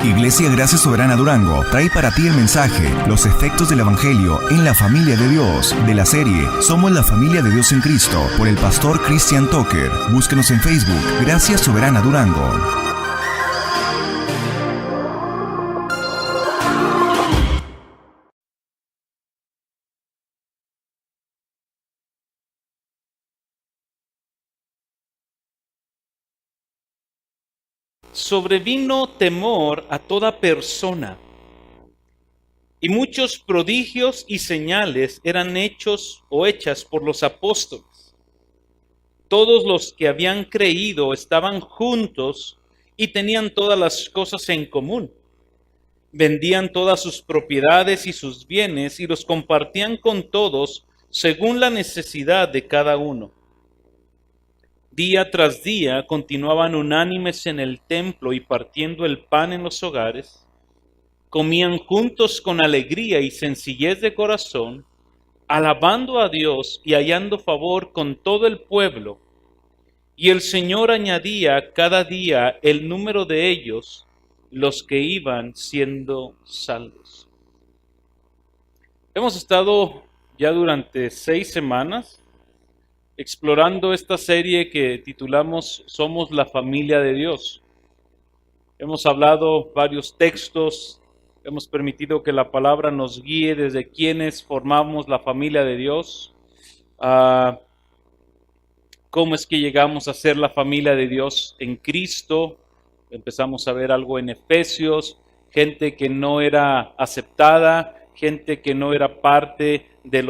Iglesia Gracia Soberana Durango trae para ti el mensaje, los efectos del Evangelio en la familia de Dios, de la serie Somos la familia de Dios en Cristo, por el pastor Christian Tucker. Búsquenos en Facebook, Gracia Soberana Durango. Sobrevino temor a toda persona, y muchos prodigios y señales eran hechos o hechas por los apóstoles. Todos los que habían creído estaban juntos y tenían todas las cosas en común. Vendían todas sus propiedades y sus bienes y los compartían con todos según la necesidad de cada uno. Día tras día continuaban unánimes en el templo y partiendo el pan en los hogares. Comían juntos con alegría y sencillez de corazón, alabando a Dios y hallando favor con todo el pueblo. Y el Señor añadía cada día el número de ellos, los que iban siendo salvos. Hemos estado ya durante 6 semanas explorando esta serie que titulamos Somos la familia de Dios. Hemos hablado varios textos, hemos permitido que la palabra nos guíe desde quienes formamos la familia de Dios, cómo es que llegamos a ser la familia de Dios en Cristo. Empezamos a ver algo en Efesios, gente que no era aceptada, gente que no era parte de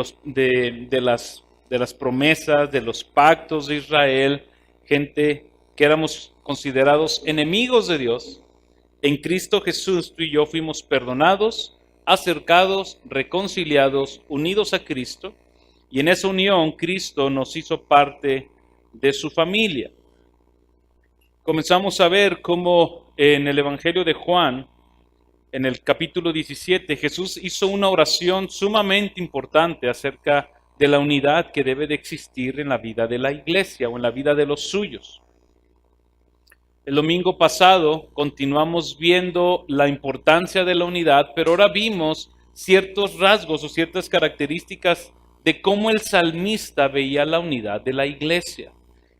las promesas, de los pactos de Israel, gente que éramos considerados enemigos de Dios. En Cristo Jesús tú y yo fuimos perdonados, acercados, reconciliados, unidos a Cristo, y en esa unión Cristo nos hizo parte de su familia. Comenzamos a ver cómo en el Evangelio de Juan, en el capítulo 17, Jesús hizo una oración sumamente importante acerca de la unidad que debe de existir en la vida de la iglesia o en la vida de los suyos. El domingo pasado continuamos viendo la importancia de la unidad, pero ahora vimos ciertos rasgos o ciertas características de cómo el salmista veía la unidad de la iglesia.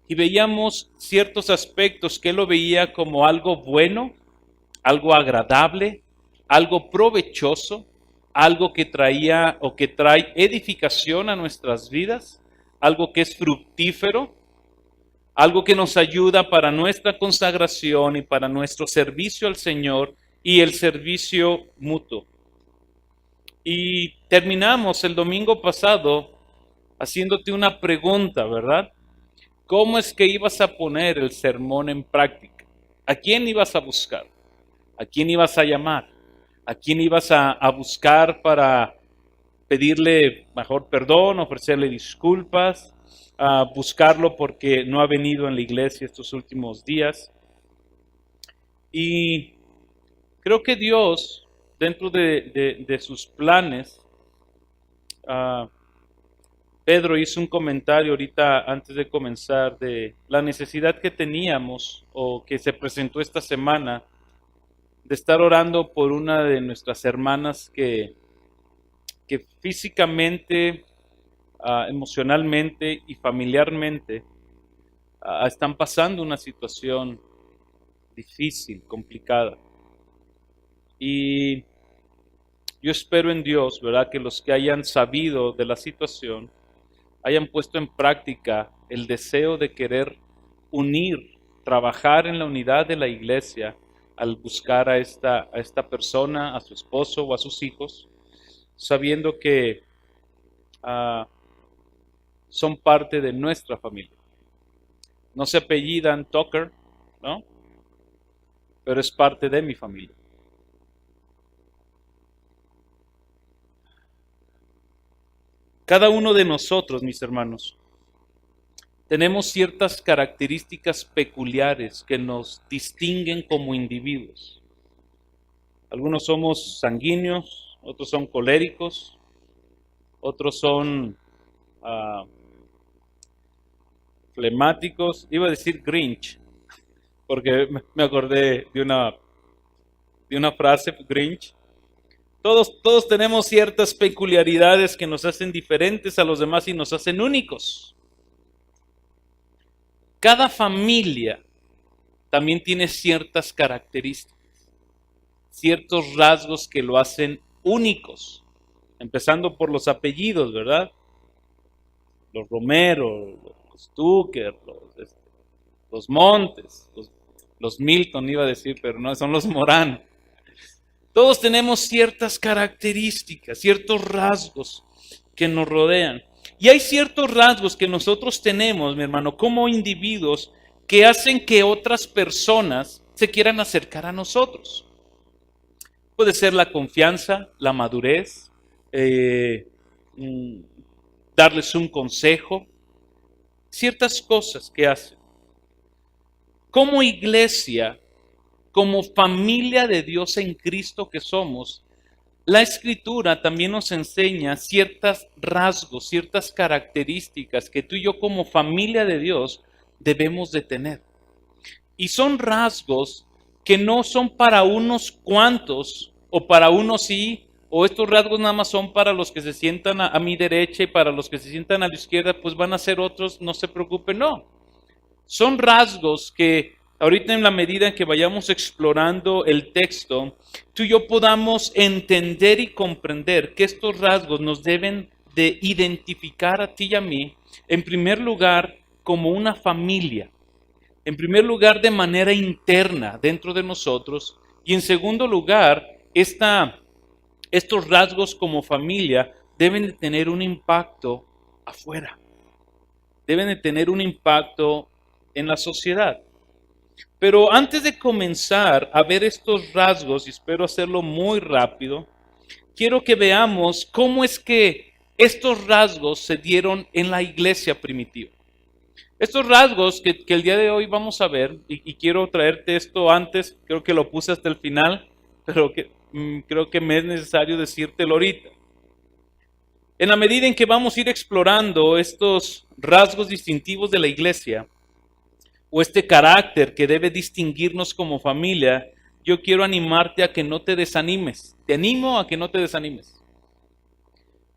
Y veíamos ciertos aspectos que él lo veía como algo bueno, algo agradable, algo provechoso, algo que traía o que trae edificación a nuestras vidas, algo que es fructífero, algo que nos ayuda para nuestra consagración y para nuestro servicio al Señor y el servicio mutuo. Y terminamos el domingo pasado haciéndote una pregunta, ¿verdad? ¿Cómo es que ibas a poner el sermón en práctica? ¿A quién ibas a buscar? ¿A quién ibas a llamar? ¿A quién ibas a buscar para pedirle mejor perdón, ofrecerle disculpas, a buscarlo porque no ha venido en la iglesia estos últimos días? Y creo que Dios, dentro de sus planes, Pedro hizo un comentario ahorita antes de comenzar de la necesidad que teníamos o que se presentó esta semana de estar orando por una de nuestras hermanas que físicamente, emocionalmente y familiarmente están pasando una situación difícil, complicada. Y yo espero en Dios, ¿verdad?, que los que hayan sabido de la situación hayan puesto en práctica el deseo de querer unir, trabajar en la unidad de la iglesia al buscar a esta persona, a su esposo o a sus hijos, sabiendo que son parte de nuestra familia. No se apellidan Tucker, ¿no? Pero es parte de mi familia. Cada uno de nosotros, mis hermanos, tenemos ciertas características peculiares que nos distinguen como individuos. Algunos somos sanguíneos, otros son coléricos, otros son flemáticos. Iba a decir Grinch, porque me acordé de una de una frase Grinch. Todos tenemos ciertas peculiaridades que nos hacen diferentes a los demás y nos hacen únicos. Cada familia también tiene ciertas características, ciertos rasgos que lo hacen únicos, empezando por los apellidos, ¿verdad? Los Romero, los Tucker, los Montes, los Milton iba a decir, pero no, son los Morán. Todos tenemos ciertas características, ciertos rasgos que nos rodean. Y hay ciertos rasgos que nosotros tenemos, mi hermano, como individuos, que hacen que otras personas se quieran acercar a nosotros. Puede ser la confianza, la madurez, darles un consejo, ciertas cosas que hacen. Como iglesia, como familia de Dios en Cristo que somos, la Escritura también nos enseña ciertos rasgos, ciertas características que tú y yo como familia de Dios debemos de tener. Y son rasgos que no son para unos cuantos, o para unos sí, o estos rasgos nada más son para los que se sientan a mi derecha y para los que se sientan a la izquierda, pues van a ser otros, no se preocupen, no. Son rasgos que ahorita en la medida en que vayamos explorando el texto, tú y yo podamos entender y comprender que estos rasgos nos deben de identificar a ti y a mí, en primer lugar, como una familia. En primer lugar, de manera interna dentro de nosotros. Y en segundo lugar, estos rasgos como familia deben de tener un impacto afuera. Deben de tener un impacto en la sociedad. Pero antes de comenzar a ver estos rasgos, y espero hacerlo muy rápido, quiero que veamos cómo es que estos rasgos se dieron en la iglesia primitiva. Estos rasgos que el día de hoy vamos a ver, y quiero traerte esto antes, creo que lo puse hasta el final, pero creo que me es necesario decírtelo ahorita. En la medida en que vamos a ir explorando estos rasgos distintivos de la iglesia, o este carácter que debe distinguirnos como familia, yo quiero animarte a que no te desanimes. Te animo a que no te desanimes.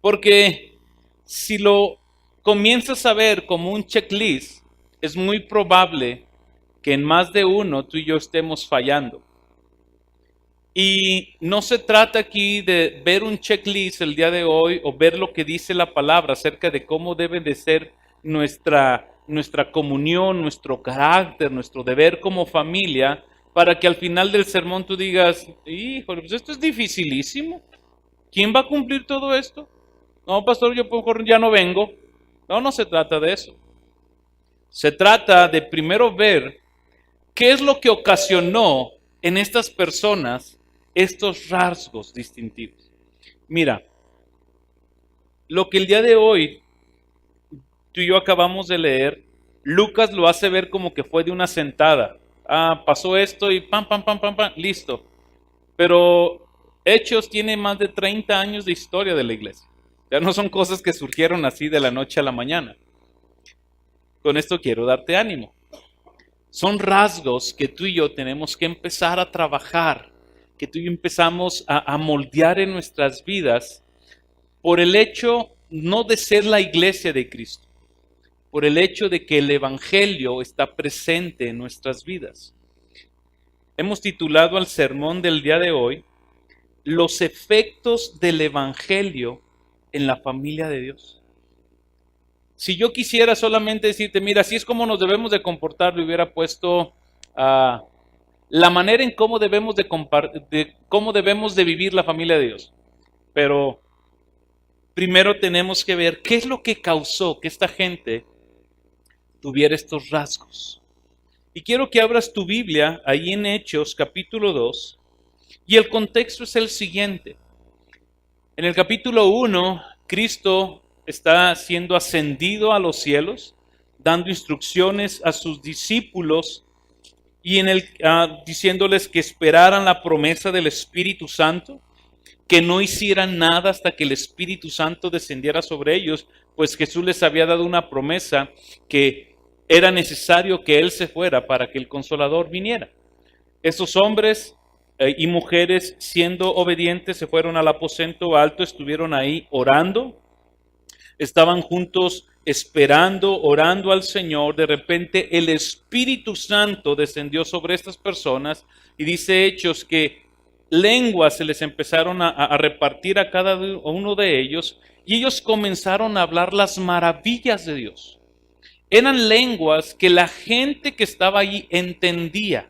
Porque si lo comienzas a ver como un checklist, es muy probable que en más de uno tú y yo estemos fallando. Y no se trata aquí de ver un checklist el día de hoy o ver lo que dice la palabra acerca de cómo debe de ser nuestra comunión, nuestro carácter, nuestro deber como familia, para que al final del sermón tú digas, híjole, pues esto es dificilísimo. ¿Quién va a cumplir todo esto? No, pastor, yo mejor ya no vengo. No se trata de eso. Se trata de primero ver qué es lo que ocasionó en estas personas estos rasgos distintivos. Mira, lo que el día de hoy tú y yo acabamos de leer, Lucas lo hace ver como que fue de una sentada. Pasó esto y pam, listo. Pero Hechos tiene más de 30 años de historia de la iglesia. Ya no son cosas que surgieron así de la noche a la mañana. Con esto quiero darte ánimo. Son rasgos que tú y yo tenemos que empezar a trabajar, que tú y yo empezamos a moldear en nuestras vidas por el hecho no de ser la iglesia de Cristo, por el hecho de que el Evangelio está presente en nuestras vidas. Hemos titulado al sermón del día de hoy, los efectos del Evangelio en la familia de Dios. Si yo quisiera solamente decirte, mira, así es como nos debemos de comportar, le hubiera puesto la manera en cómo debemos de vivir la familia de Dios. Pero primero tenemos que ver qué es lo que causó que esta gente tuviera estos rasgos. Y quiero que abras tu Biblia ahí en Hechos capítulo 2, y el contexto es el siguiente. En el capítulo 1, Cristo está siendo ascendido a los cielos, dando instrucciones a sus discípulos y diciéndoles que esperaran la promesa del Espíritu Santo, que no hicieran nada hasta que el Espíritu Santo descendiera sobre ellos, pues Jesús les había dado una promesa que era necesario que Él se fuera para que el Consolador viniera. Esos hombres y mujeres, siendo obedientes, se fueron al aposento alto, estuvieron ahí orando, estaban juntos esperando, orando al Señor. De repente el Espíritu Santo descendió sobre estas personas y dice Hechos que lenguas se les empezaron a repartir a cada uno de ellos y ellos comenzaron a hablar las maravillas de Dios. Eran lenguas que la gente que estaba allí entendía.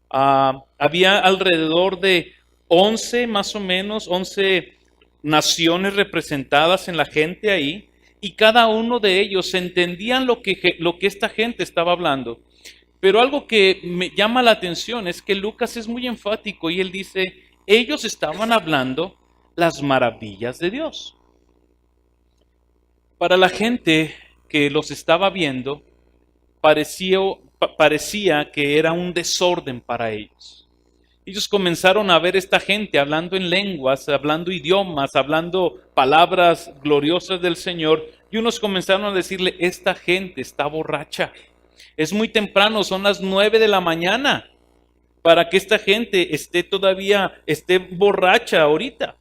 Había alrededor de 11, más o menos, 11 naciones representadas en la gente ahí, y cada uno de ellos entendían lo que esta gente estaba hablando. Pero algo que me llama la atención es que Lucas es muy enfático y él dice, ellos estaban hablando las maravillas de Dios. Para la gente que los estaba viendo, parecía que era un desorden para ellos. Ellos comenzaron a ver esta gente hablando en lenguas, hablando idiomas, hablando palabras gloriosas del Señor, y unos comenzaron a decirle, esta gente está borracha. Es muy temprano, son las 9 de la mañana, para que esta gente esté borracha ahorita.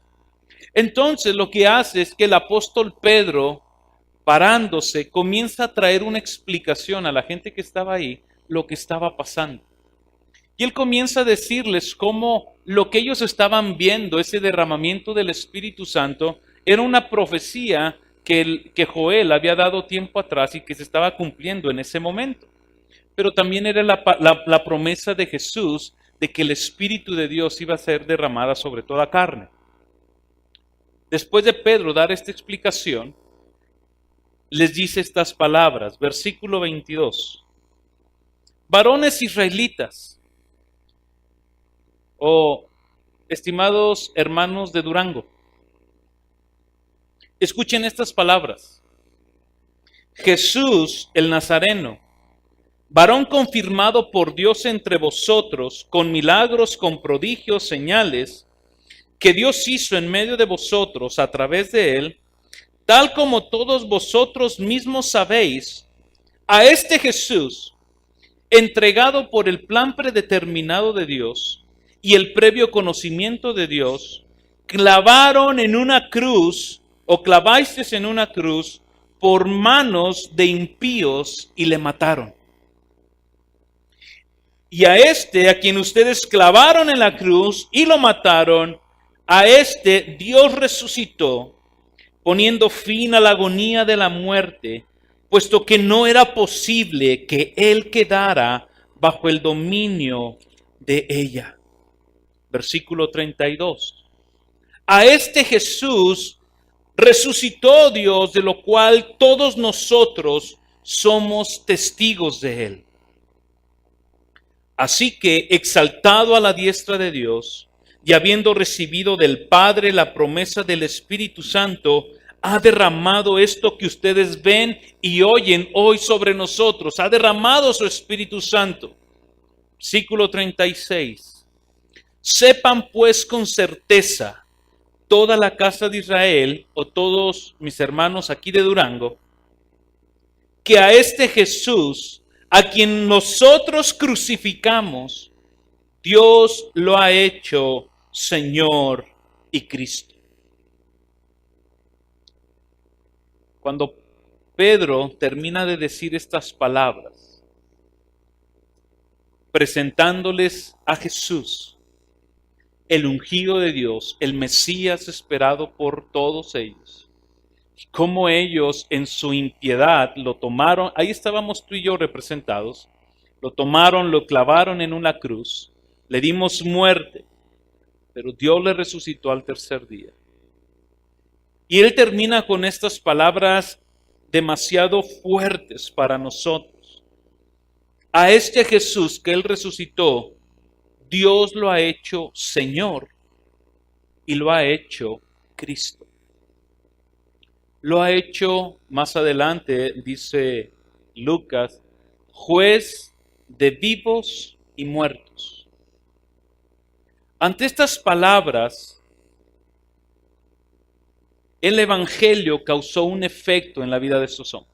Entonces lo que hace es que el apóstol Pedro, parándose, comienza a traer una explicación a la gente que estaba ahí, lo que estaba pasando. Y él comienza a decirles cómo lo que ellos estaban viendo, ese derramamiento del Espíritu Santo, era una profecía que Joel había dado tiempo atrás y que se estaba cumpliendo en ese momento. Pero también era la promesa de Jesús de que el Espíritu de Dios iba a ser derramada sobre toda carne. Después de Pedro dar esta explicación, les dice estas palabras, versículo 22. Varones israelitas, estimados hermanos de Durango, escuchen estas palabras. Jesús el Nazareno, varón confirmado por Dios entre vosotros, con milagros, con prodigios, señales, que Dios hizo en medio de vosotros a través de él, tal como todos vosotros mismos sabéis, a este Jesús, entregado por el plan predeterminado de Dios y el previo conocimiento de Dios, clavaron en una cruz, o clavasteis en una cruz, por manos de impíos y le mataron. Y a quien ustedes clavaron en la cruz y lo mataron, a Dios resucitó, poniendo fin a la agonía de la muerte, puesto que no era posible que él quedara bajo el dominio de ella. Versículo 32. A Jesús resucitó Dios, de lo cual todos nosotros somos testigos de él. Así que, exaltado a la diestra de Dios, y habiendo recibido del Padre la promesa del Espíritu Santo, ha derramado esto que ustedes ven y oyen hoy sobre nosotros. Ha derramado su Espíritu Santo. Versículo 36. Sepan pues con certeza toda la casa de Israel, o todos mis hermanos aquí de Durango, que a Jesús, a quien nosotros crucificamos, Dios lo ha hecho Señor y Cristo. Cuando Pedro termina de decir estas palabras, presentándoles a Jesús, el ungido de Dios, el Mesías esperado por todos ellos, cómo ellos en su impiedad lo tomaron, ahí estábamos tú y yo representados, lo tomaron, lo clavaron en una cruz, le dimos muerte, pero Dios le resucitó al tercer día. Y él termina con estas palabras demasiado fuertes para nosotros. A Jesús que él resucitó, Dios lo ha hecho Señor y lo ha hecho Cristo. Lo ha hecho, más adelante, dice Lucas, juez de vivos y muertos. Ante estas palabras, el Evangelio causó un efecto en la vida de estos hombres.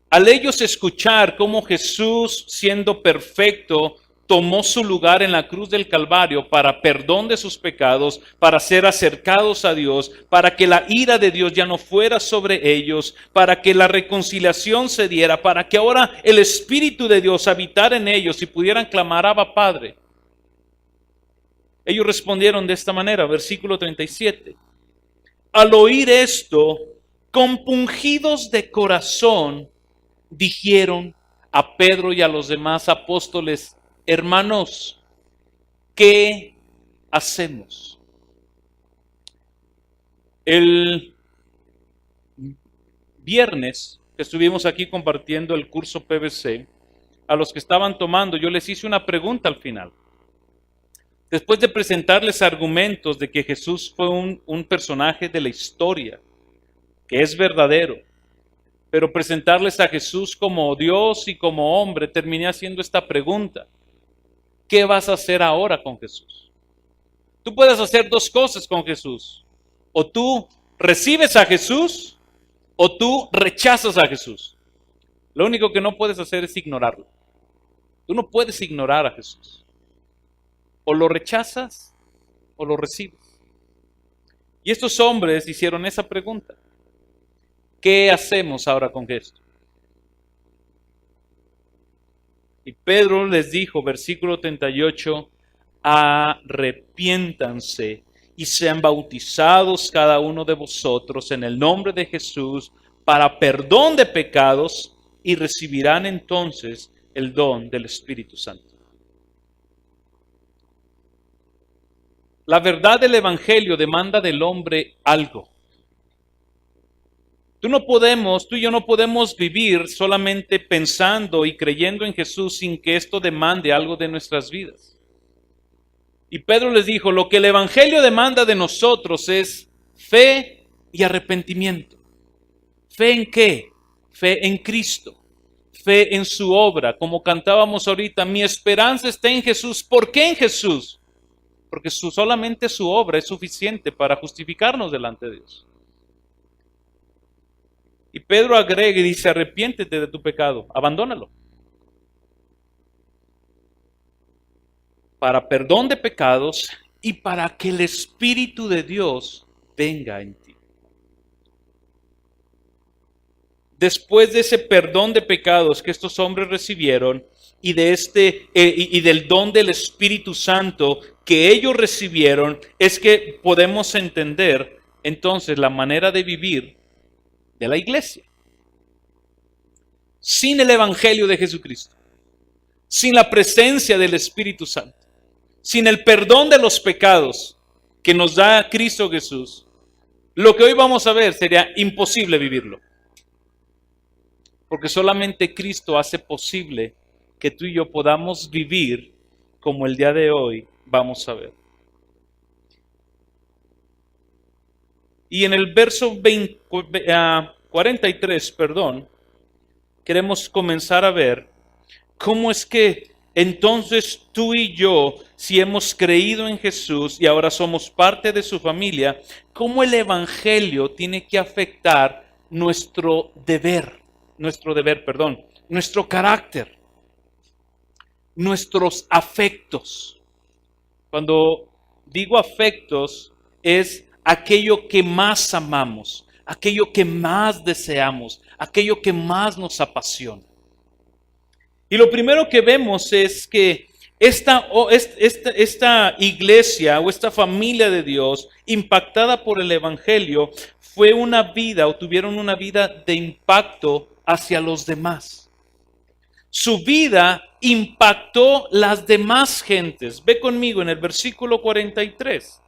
Al ellos escuchar cómo Jesús, siendo perfecto, tomó su lugar en la cruz del Calvario para perdón de sus pecados, para ser acercados a Dios, para que la ira de Dios ya no fuera sobre ellos, para que la reconciliación se diera, para que ahora el Espíritu de Dios habitara en ellos y pudieran clamar Abba Padre. Ellos respondieron de esta manera, versículo 37. Al oír esto, compungidos de corazón, dijeron a Pedro y a los demás apóstoles: hermanos, ¿qué hacemos? El viernes que estuvimos aquí compartiendo el curso PBC, a los que estaban tomando, yo les hice una pregunta al final. Después de presentarles argumentos de que Jesús fue un personaje de la historia, que es verdadero, pero presentarles a Jesús como Dios y como hombre, terminé haciendo esta pregunta: ¿qué vas a hacer ahora con Jesús? Tú puedes hacer dos cosas con Jesús. O tú recibes a Jesús o tú rechazas a Jesús. Lo único que no puedes hacer es ignorarlo. Tú no puedes ignorar a Jesús. O lo rechazas o lo recibes. Y estos hombres hicieron esa pregunta: ¿qué hacemos ahora con esto? Y Pedro les dijo, versículo 38, arrepiéntanse y sean bautizados cada uno de vosotros en el nombre de Jesús para perdón de pecados y recibirán entonces el don del Espíritu Santo. La verdad del Evangelio demanda del hombre algo. Tú y yo no podemos vivir solamente pensando y creyendo en Jesús sin que esto demande algo de nuestras vidas. Y Pedro les dijo, lo que el Evangelio demanda de nosotros es fe y arrepentimiento. ¿Fe en qué? Fe en Cristo. Fe en su obra. Como cantábamos ahorita, mi esperanza está en Jesús. ¿Por qué en Jesús? Porque solamente su obra es suficiente para justificarnos delante de Dios. Y Pedro agrega y dice, arrepiéntete de tu pecado, abandónalo. Para perdón de pecados y para que el Espíritu de Dios venga en ti. Después de ese perdón de pecados que estos hombres recibieron y del don del Espíritu Santo que ellos recibieron, es que podemos entender entonces la manera de vivir de la iglesia. Sin el Evangelio de Jesucristo, sin la presencia del Espíritu Santo, sin el perdón de los pecados que nos da Cristo Jesús, lo que hoy vamos a ver sería imposible vivirlo. Porque solamente Cristo hace posible que tú y yo podamos vivir como el día de hoy vamos a ver. Y en el verso 43, queremos comenzar a ver cómo es que entonces tú y yo, si hemos creído en Jesús y ahora somos parte de su familia, cómo el Evangelio tiene que afectar nuestro carácter, nuestros afectos. Cuando digo afectos, es aquello que más amamos, aquello que más deseamos, aquello que más nos apasiona. Y lo primero que vemos es que esta iglesia o esta familia de Dios impactada por el Evangelio tuvieron una vida de impacto hacia los demás. Su vida impactó las demás gentes. Ve conmigo en el versículo 43.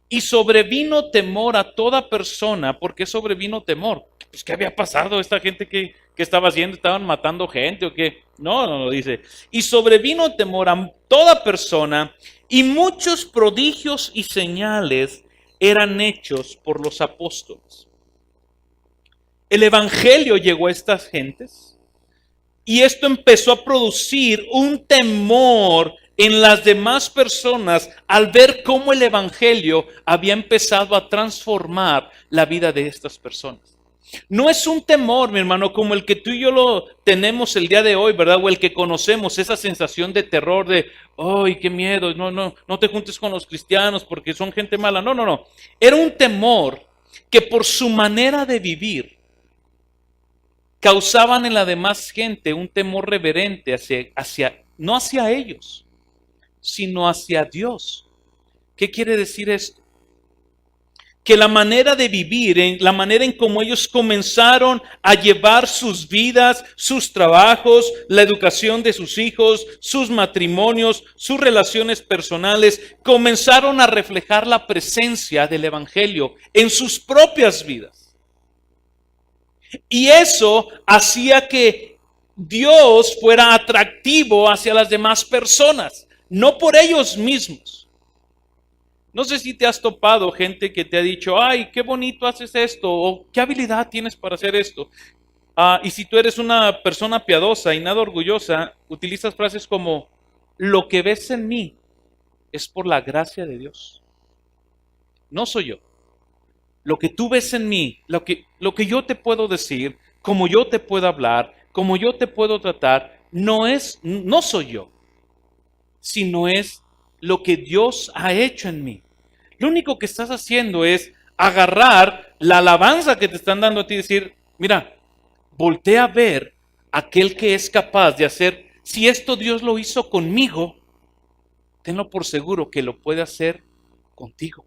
Y sobrevino temor a toda persona. ¿Por qué sobrevino temor? Pues, ¿qué había pasado? ¿Esta gente que estaba haciendo? ¿Estaban matando gente o qué? No, dice. Y sobrevino temor a toda persona, y muchos prodigios y señales eran hechos por los apóstoles. El Evangelio llegó a estas gentes, y esto empezó a producir un temor en las demás personas al ver cómo el Evangelio había empezado a transformar la vida de estas personas. No es un temor, mi hermano, como el que tú y yo lo tenemos el día de hoy, ¿verdad? O el que conocemos, esa sensación de terror, de, ¡ay, qué miedo! No te juntes con los cristianos porque son gente mala. No, no, no. Era un temor que por su manera de vivir causaban en la demás gente un temor reverente no hacia ellos, sino hacia Dios. ¿Qué quiere decir esto? Que la manera de vivir, la manera en cómo ellos comenzaron a llevar sus vidas, sus trabajos, la educación de sus hijos, sus matrimonios, sus relaciones personales, comenzaron a reflejar la presencia del Evangelio en sus propias vidas. Y eso hacía que Dios fuera atractivo hacia las demás personas, no por ellos mismos. No sé si te has topado gente que te ha dicho, ay, qué bonito haces esto, o qué habilidad tienes para hacer esto. Y si tú eres una persona piadosa y nada orgullosa, utilizas frases como, lo que ves en mí es por la gracia de Dios. No soy yo. Lo que tú ves en mí, lo que yo te puedo decir, como yo te puedo hablar, como yo te puedo tratar, no soy yo, sino es lo que Dios ha hecho en mí. Lo único que estás haciendo es agarrar la alabanza que te están dando a ti y decir, mira, voltea a ver aquel que es capaz de hacer, si esto Dios lo hizo conmigo, tenlo por seguro que lo puede hacer contigo.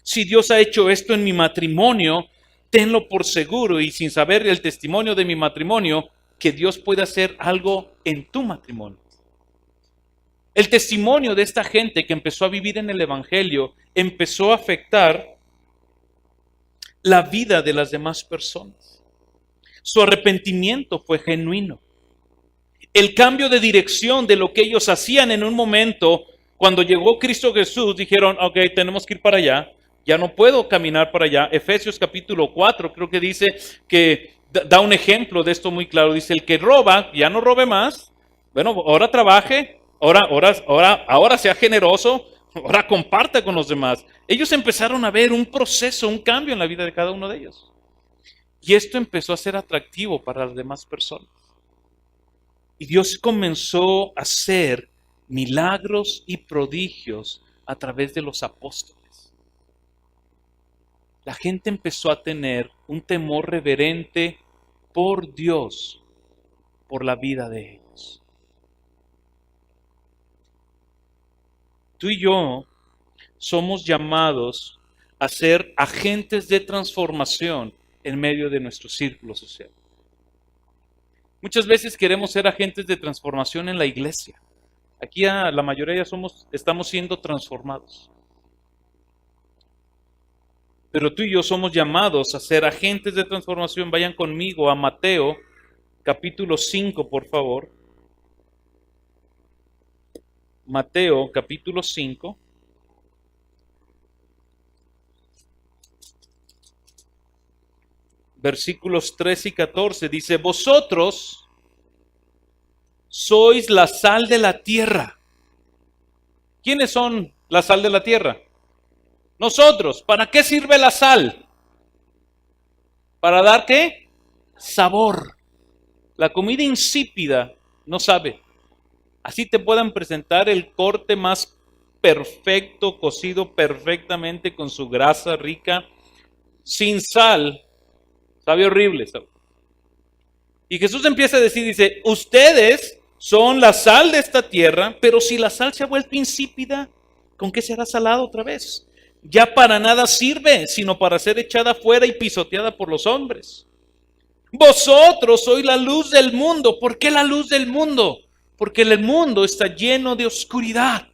Si Dios ha hecho esto en mi matrimonio, tenlo por seguro y sin saber el testimonio de mi matrimonio, que Dios puede hacer algo en tu matrimonio. El testimonio de esta gente que empezó a vivir en el Evangelio empezó a afectar la vida de las demás personas. Su arrepentimiento fue genuino. El cambio de dirección de lo que ellos hacían en un momento, cuando llegó Cristo Jesús, dijeron, ok, tenemos que ir para allá, ya no puedo caminar para allá. Efesios capítulo 4 creo que dice que da un ejemplo de esto muy claro. Dice, el que roba, ya no robe más, bueno, ahora trabaje, ahora sea generoso, ahora comparta con los demás. Ellos empezaron a ver un proceso, un cambio en la vida de cada uno de ellos. Y esto empezó a ser atractivo para las demás personas. Y Dios comenzó a hacer milagros y prodigios a través de los apóstoles. La gente empezó a tener un temor reverente por Dios, por la vida de ellos. Tú y yo somos llamados a ser agentes de transformación en medio de nuestro círculo social. Muchas veces queremos ser agentes de transformación en la iglesia. Aquí la mayoría estamos siendo transformados. Pero tú y yo somos llamados a ser agentes de transformación. Vayan conmigo a Mateo, capítulo 5, por favor. Mateo, capítulo 5. Versículos 13 y 14. Dice, vosotros sois la sal de la tierra. ¿Quiénes son la sal de la tierra? Nosotros. ¿Para qué sirve la sal? ¿Para dar qué? Sabor. La comida insípida no sabe. Así te puedan presentar el corte más perfecto, cocido perfectamente con su grasa rica, sin sal, sabe horrible. ¿Sabe? Y Jesús empieza a decir, dice, ustedes son la sal de esta tierra, pero si la sal se ha vuelto insípida, ¿con qué será salada otra vez? Ya para nada sirve, sino para ser echada fuera y pisoteada por los hombres. Vosotros sois la luz del mundo. ¿Por qué la luz del mundo? Porque el mundo está lleno de oscuridad.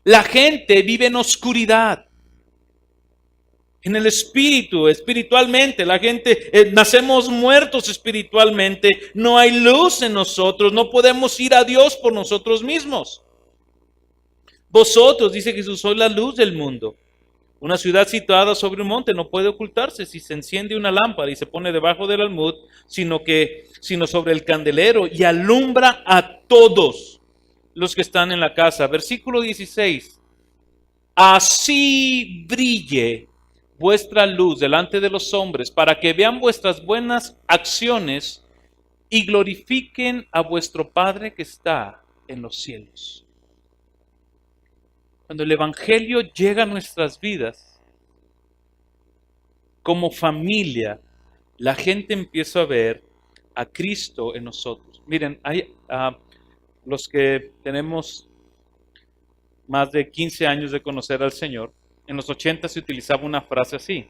La gente vive en oscuridad. En el espíritu, espiritualmente, la gente, nacemos muertos espiritualmente. No hay luz en nosotros. No podemos ir a Dios por nosotros mismos. Vosotros, dice Jesús, sois la luz del mundo. Una ciudad situada sobre un monte no puede ocultarse si se enciende una lámpara y se pone debajo del almud, sino sobre el candelero y alumbra a todos los que están en la casa. Versículo 16. Así brille vuestra luz delante de los hombres, para que vean vuestras buenas acciones y glorifiquen a vuestro Padre que está en los cielos. Cuando el Evangelio llega a nuestras vidas, como familia, la gente empieza a ver a Cristo en nosotros. Miren, hay los que tenemos más de 15 años de conocer al Señor, en los 80 se utilizaba una frase así: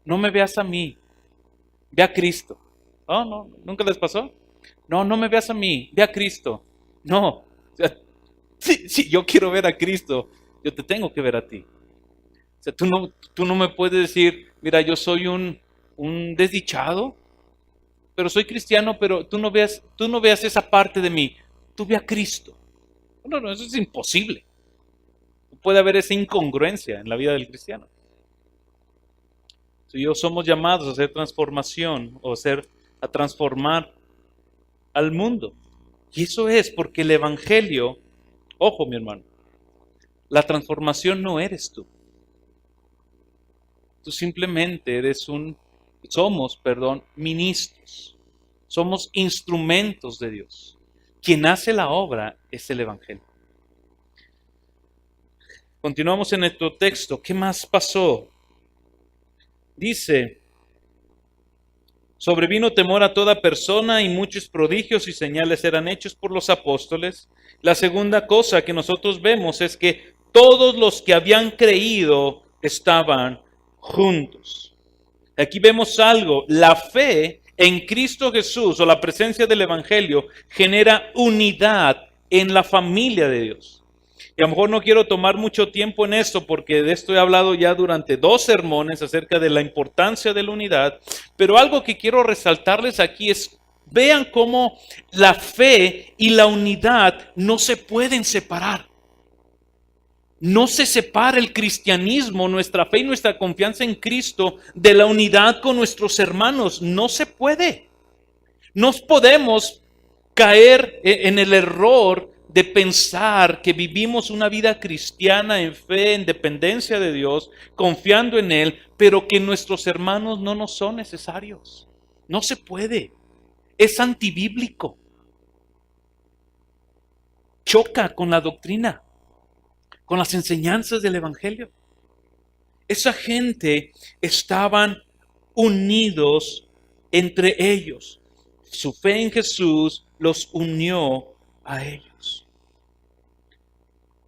no me veas a mí, ve a Cristo. Oh, no, ¿nunca les pasó? No, no me veas a mí, ve a Cristo. No, o sea, si yo quiero ver a Cristo, yo te tengo que ver a ti. O sea, tú no me puedes decir, mira, yo soy un desdichado, pero soy cristiano, pero tú no veas esa parte de mí. Tú ve a Cristo. No, eso es imposible. Puede haber esa incongruencia en la vida del cristiano. Tú y yo somos llamados a hacer transformación o a transformar al mundo. Y eso es porque el Evangelio, ojo mi hermano, la transformación no eres tú. Tú simplemente somos ministros. Somos instrumentos de Dios. Quien hace la obra es el Evangelio. Continuamos en nuestro texto. ¿Qué más pasó? Dice, sobrevino temor a toda persona y muchos prodigios y señales eran hechos por los apóstoles. La segunda cosa que nosotros vemos es que todos los que habían creído estaban juntos. Aquí vemos algo: la fe en Cristo Jesús o la presencia del Evangelio genera unidad en la familia de Dios. Y a lo mejor no quiero tomar mucho tiempo en esto porque de esto he hablado ya durante 2 sermones acerca de la importancia de la unidad, pero algo que quiero resaltarles aquí es, vean cómo la fe y la unidad no se pueden separar. No se separa el cristianismo, nuestra fe y nuestra confianza en Cristo de la unidad con nuestros hermanos. No se puede. No podemos caer en el error de pensar que vivimos una vida cristiana en fe, en dependencia de Dios, confiando en Él, pero que nuestros hermanos no nos son necesarios. No se puede. Es antibíblico. Choca con la doctrina, con las enseñanzas del Evangelio. Esa gente estaban unidos entre ellos. Su fe en Jesús los unió a ellos.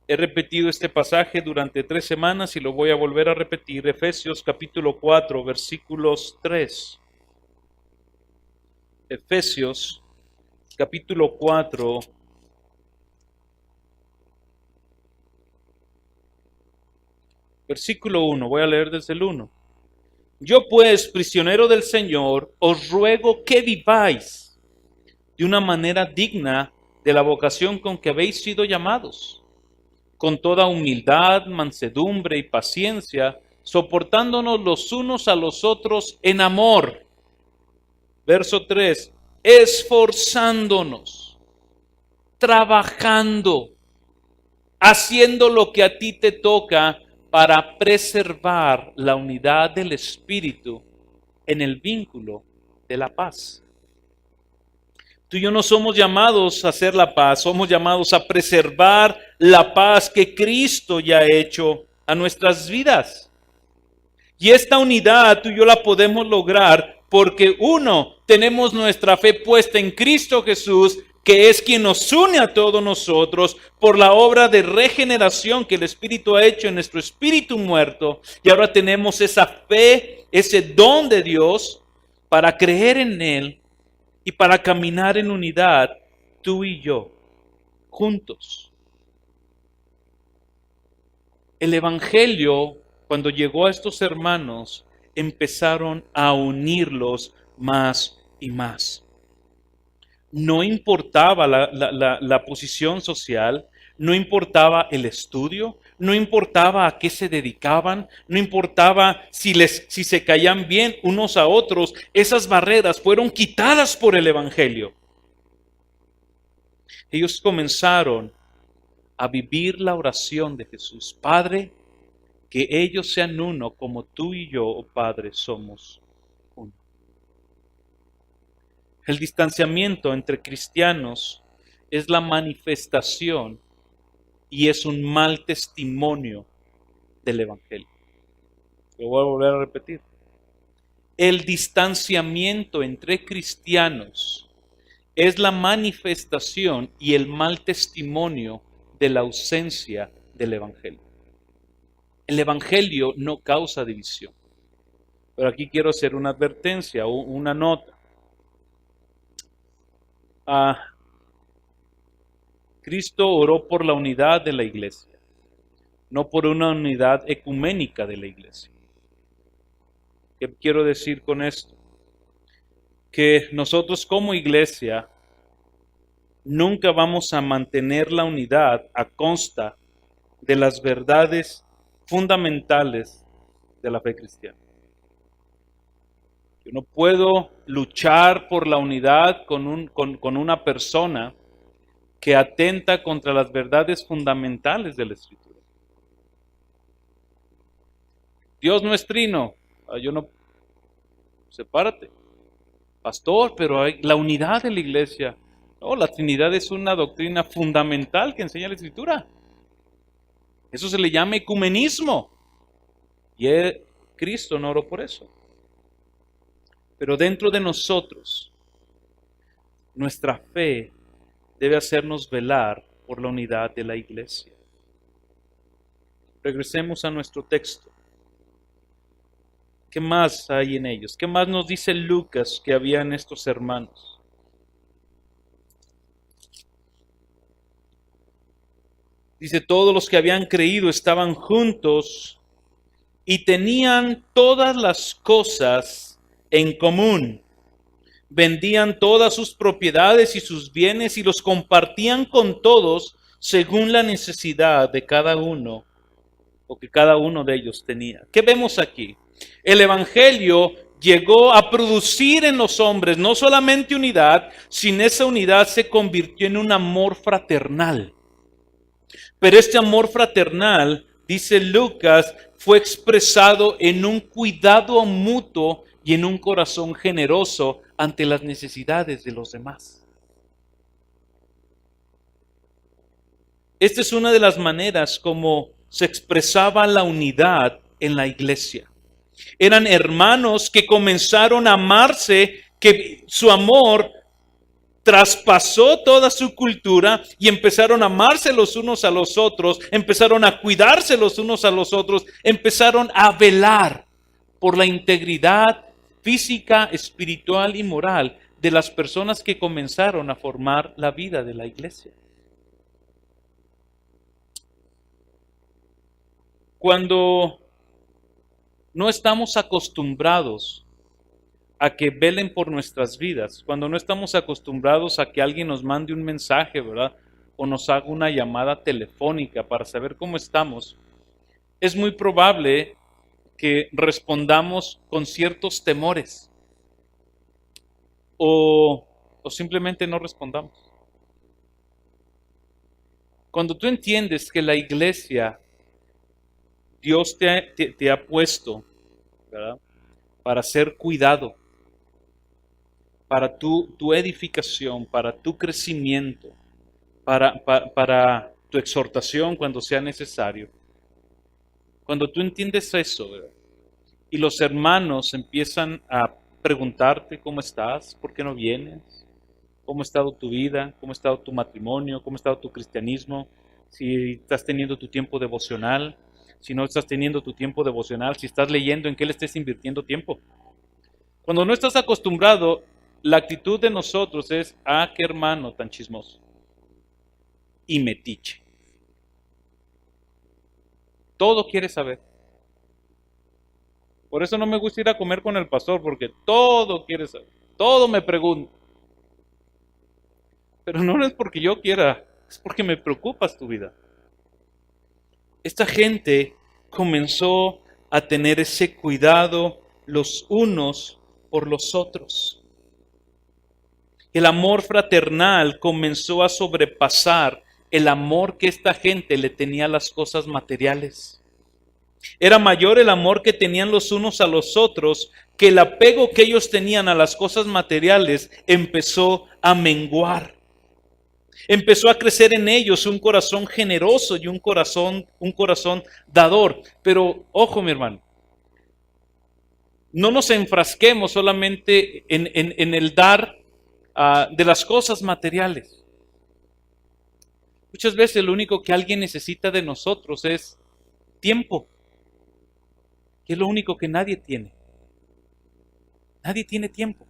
He repetido este pasaje durante 3 semanas y lo voy a volver a repetir. Efesios capítulo 4, versículos 3. Efesios capítulo 4, versículo 1. Voy a leer desde el 1. Yo pues, prisionero del Señor, os ruego que viváis de una manera digna de la vocación con que habéis sido llamados, con toda humildad, mansedumbre y paciencia, soportándonos los unos a los otros en amor. Verso 3, esforzándonos, trabajando, haciendo lo que a ti te toca para preservar la unidad del Espíritu en el vínculo de la paz. Tú y yo no somos llamados a hacer la paz, somos llamados a preservar la paz que Cristo ya ha hecho a nuestras vidas. Y esta unidad tú y yo la podemos lograr porque, uno, tenemos nuestra fe puesta en Cristo Jesús, que es quien nos une a todos nosotros por la obra de regeneración que el Espíritu ha hecho en nuestro espíritu muerto. Y ahora tenemos esa fe, ese don de Dios para creer en Él y para caminar en unidad, tú y yo, juntos. El Evangelio, cuando llegó a estos hermanos, empezaron a unirlos más y más. No importaba la posición social, no importaba el estudio, no importaba a qué se dedicaban, no importaba si se caían bien unos a otros. Esas barreras fueron quitadas por el Evangelio. Ellos comenzaron a vivir la oración de Jesús. Padre, que ellos sean uno como tú y yo, oh Padre, somos uno. El distanciamiento entre cristianos es la manifestación y es un mal testimonio del Evangelio. Lo voy a volver a repetir. El distanciamiento entre cristianos es la manifestación y el mal testimonio de la ausencia del Evangelio. El Evangelio no causa división. Pero aquí quiero hacer una advertencia o una nota. Cristo oró por la unidad de la iglesia, no por una unidad ecuménica de la iglesia. ¿Qué quiero decir con esto? Que nosotros como iglesia nunca vamos a mantener la unidad a costa de las verdades fundamentales de la fe cristiana. Yo no puedo luchar por la unidad con una persona que atenta contra las verdades fundamentales de la Escritura. Dios no es trino. Yo no... Sepárate. Pastor, pero hay la unidad de la iglesia. No, la Trinidad es una doctrina fundamental que enseña la Escritura. Eso se le llama ecumenismo. Y Cristo no oró por eso. Pero dentro de nosotros, nuestra fe debe hacernos velar por la unidad de la iglesia. Regresemos a nuestro texto. ¿Qué más hay en ellos? ¿Qué más nos dice Lucas que había en estos hermanos? Dice, todos los que habían creído estaban juntos y tenían todas las cosas en común. Vendían todas sus propiedades y sus bienes y los compartían con todos según la necesidad de cada uno o que cada uno de ellos tenía. ¿Qué vemos aquí? El Evangelio llegó a producir en los hombres no solamente unidad, sino esa unidad se convirtió en un amor fraternal. Pero este amor fraternal, dice Lucas, fue expresado en un cuidado mutuo y en un corazón generoso ante las necesidades de los demás. Esta es una de las maneras como se expresaba la unidad en la iglesia. Eran hermanos que comenzaron a amarse, que su amor traspasó toda su cultura y empezaron a amarse los unos a los otros, empezaron a cuidarse los unos a los otros, empezaron a velar por la integridad física, espiritual y moral de las personas que comenzaron a formar la vida de la iglesia. Cuando no estamos acostumbrados a que velen por nuestras vidas, cuando no estamos acostumbrados a que alguien nos mande un mensaje, ¿verdad? O nos haga una llamada telefónica para saber cómo estamos, es muy probable que respondamos con ciertos temores o simplemente no respondamos. Cuando tú entiendes que la iglesia, Dios te ha puesto, ¿verdad?, para ser cuidado, para tu edificación, para tu crecimiento, para tu exhortación cuando sea necesario. Cuando tú entiendes eso, ¿verdad?, y los hermanos empiezan a preguntarte cómo estás, por qué no vienes, cómo ha estado tu vida, cómo ha estado tu matrimonio, cómo ha estado tu cristianismo, si estás teniendo tu tiempo devocional, si no estás teniendo tu tiempo devocional, si estás leyendo, en qué le estés invirtiendo tiempo. Cuando no estás acostumbrado, la actitud de nosotros es, qué hermano tan chismoso y metiche. Todo quiere saber. Por eso no me gusta ir a comer con el pastor, porque todo quiere saber, todo me pregunta. Pero no es porque yo quiera, es porque me preocupas tu vida. Esta gente comenzó a tener ese cuidado los unos por los otros. El amor fraternal comenzó a sobrepasar el amor que esta gente le tenía a las cosas materiales. Era mayor el amor que tenían los unos a los otros, que el apego que ellos tenían a las cosas materiales empezó a menguar. Empezó a crecer en ellos un corazón generoso y un corazón dador. Pero ojo, mi hermano, no nos enfrasquemos solamente en el dar de las cosas materiales. Muchas veces lo único que alguien necesita de nosotros es tiempo, que es lo único que nadie tiene. Nadie tiene tiempo.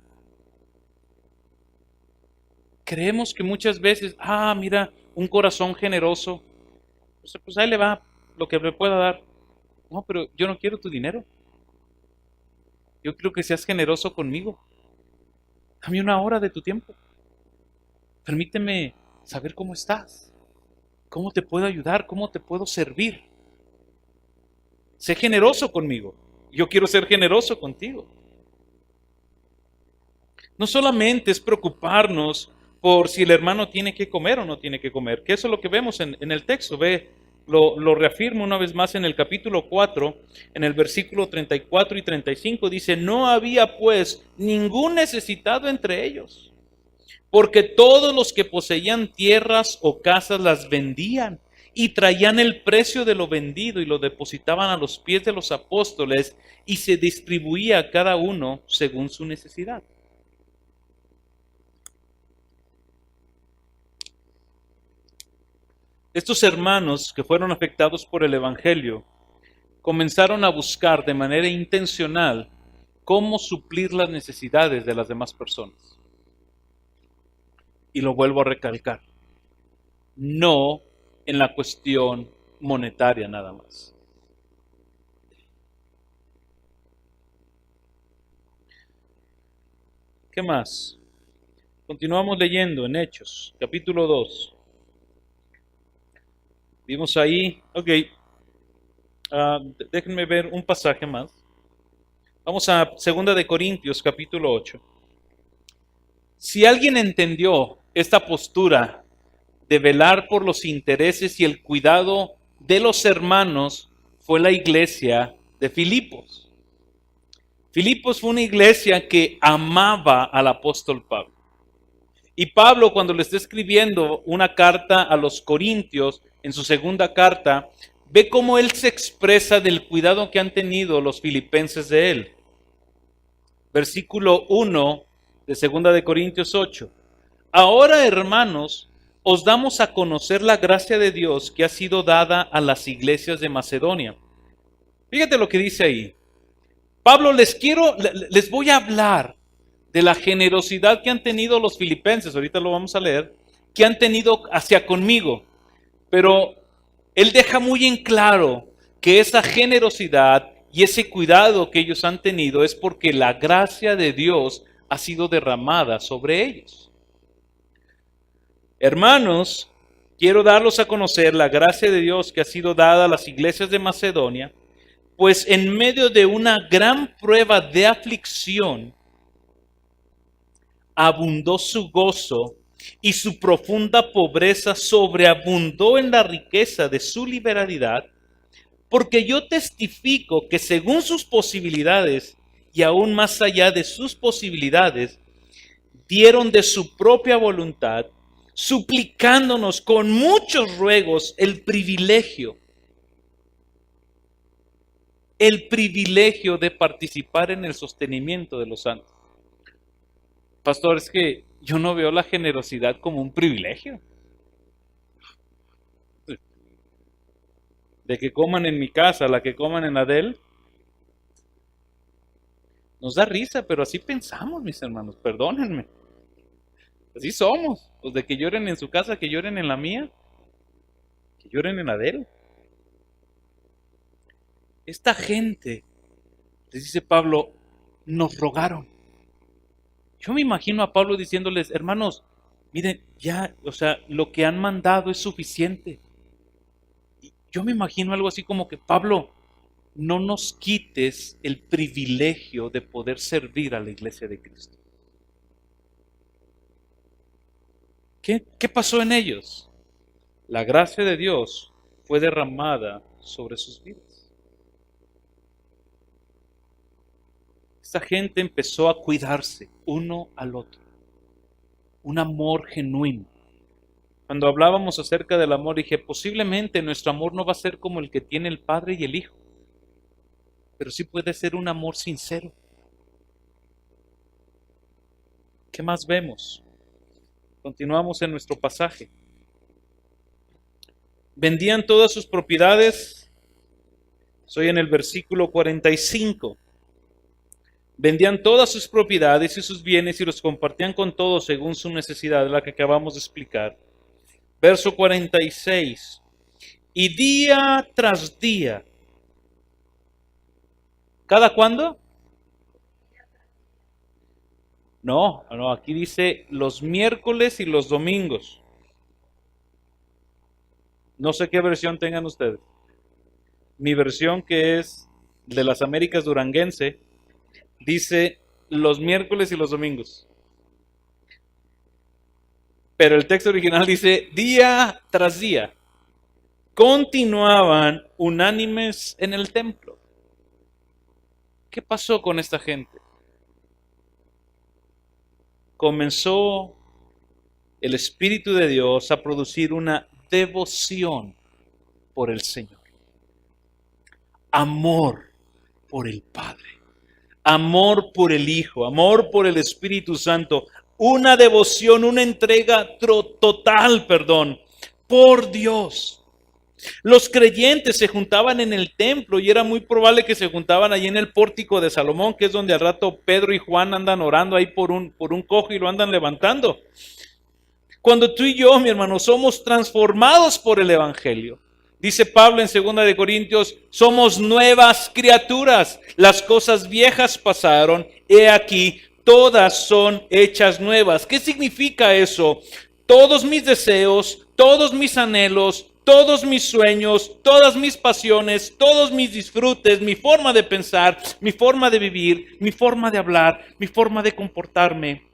Creemos que muchas veces, mira, un corazón generoso, pues ahí le va lo que me pueda dar. No, pero yo no quiero tu dinero. Yo quiero que seas generoso conmigo. Dame una hora de tu tiempo. Permíteme saber cómo estás, cómo te puedo ayudar, cómo te puedo servir. Sé generoso conmigo. Yo quiero ser generoso contigo. No solamente es preocuparnos por si el hermano tiene que comer o no tiene que comer, que eso es lo que vemos en el texto. Lo reafirma una vez más en el capítulo 4, en el versículo 34 y 35, dice, no había pues ningún necesitado entre ellos, porque todos los que poseían tierras o casas las vendían y traían el precio de lo vendido y lo depositaban a los pies de los apóstoles y se distribuía a cada uno según su necesidad. Estos hermanos que fueron afectados por el Evangelio comenzaron a buscar de manera intencional cómo suplir las necesidades de las demás personas. Y lo vuelvo a recalcar, no en la cuestión monetaria nada más. ¿Qué más? Continuamos leyendo en Hechos, capítulo 2. Vimos ahí, déjenme ver un pasaje más. Vamos a 2 de Corintios, capítulo 8. Si alguien entendió esta postura de velar por los intereses y el cuidado de los hermanos, fue la iglesia de Filipos. Filipos fue una iglesia que amaba al apóstol Pablo. Y Pablo, cuando le está escribiendo una carta a los Corintios, en su segunda carta, ve cómo él se expresa del cuidado que han tenido los filipenses de él. Versículo 1 de 2 de Corintios 8. Ahora, hermanos, os damos a conocer la gracia de Dios que ha sido dada a las iglesias de Macedonia. Fíjate lo que dice ahí. Pablo, les voy a hablar de la generosidad que han tenido los filipenses, ahorita lo vamos a leer, que han tenido hacia conmigo. Pero él deja muy en claro que esa generosidad y ese cuidado que ellos han tenido es porque la gracia de Dios ha sido derramada sobre ellos. Hermanos, quiero darlos a conocer la gracia de Dios que ha sido dada a las iglesias de Macedonia, pues en medio de una gran prueba de aflicción, abundó su gozo y su profunda pobreza sobreabundó en la riqueza de su liberalidad, porque yo testifico que según sus posibilidades y aún más allá de sus posibilidades, dieron de su propia voluntad, suplicándonos con muchos ruegos el privilegio de participar en el sostenimiento de los santos. Pastor, es que yo no veo la generosidad como un privilegio. De que coman en mi casa, la que coman en la de él. Nos da risa, pero así pensamos, mis hermanos, perdónenme. Así somos. Pues de que lloren en su casa, que lloren en la mía, que lloren en la de él. Esta gente, les dice Pablo, nos rogaron. Yo me imagino a Pablo diciéndoles, hermanos, miren, ya, lo que han mandado es suficiente. Yo me imagino algo así como que, Pablo, no nos quites el privilegio de poder servir a la iglesia de Cristo. ¿Qué pasó en ellos? La gracia de Dios fue derramada sobre sus vidas. esta gente empezó a cuidarse uno al otro. Un amor genuino. Cuando hablábamos acerca del amor, dije, posiblemente nuestro amor no va a ser como el que tiene el Padre y el Hijo, pero sí puede ser un amor sincero. ¿Qué más vemos? Continuamos en nuestro pasaje. Vendían todas sus propiedades. Soy en el versículo 45. Vendían todas sus propiedades y sus bienes y los compartían con todos según su necesidad, la que acabamos de explicar. Verso 46. Y día tras día. ¿Cada cuándo? No, aquí dice los miércoles y los domingos. No sé qué versión tengan ustedes. Mi versión, que es de las Américas duranguense, dice los miércoles y los domingos. Pero el texto original dice día tras día. Continuaban unánimes en el templo. ¿Qué pasó con esta gente? Comenzó el Espíritu de Dios a producir una devoción por el Señor. Amor por el Padre. Amor por el Hijo. Amor por el Espíritu Santo. Una devoción, una entrega total, por Dios. Los creyentes se juntaban en el templo y era muy probable que se juntaban allí en el pórtico de Salomón, que es donde al rato Pedro y Juan andan orando ahí por un cojo y lo andan levantando. Cuando tú y yo, mi hermano, somos transformados por el Evangelio, dice Pablo en 2 de Corintios, somos nuevas criaturas. Las cosas viejas pasaron, he aquí, todas son hechas nuevas. ¿Qué significa eso? Todos mis deseos, todos mis anhelos, todos mis sueños, todas mis pasiones, todos mis disfrutes, mi forma de pensar, mi forma de vivir, mi forma de hablar, mi forma de comportarme,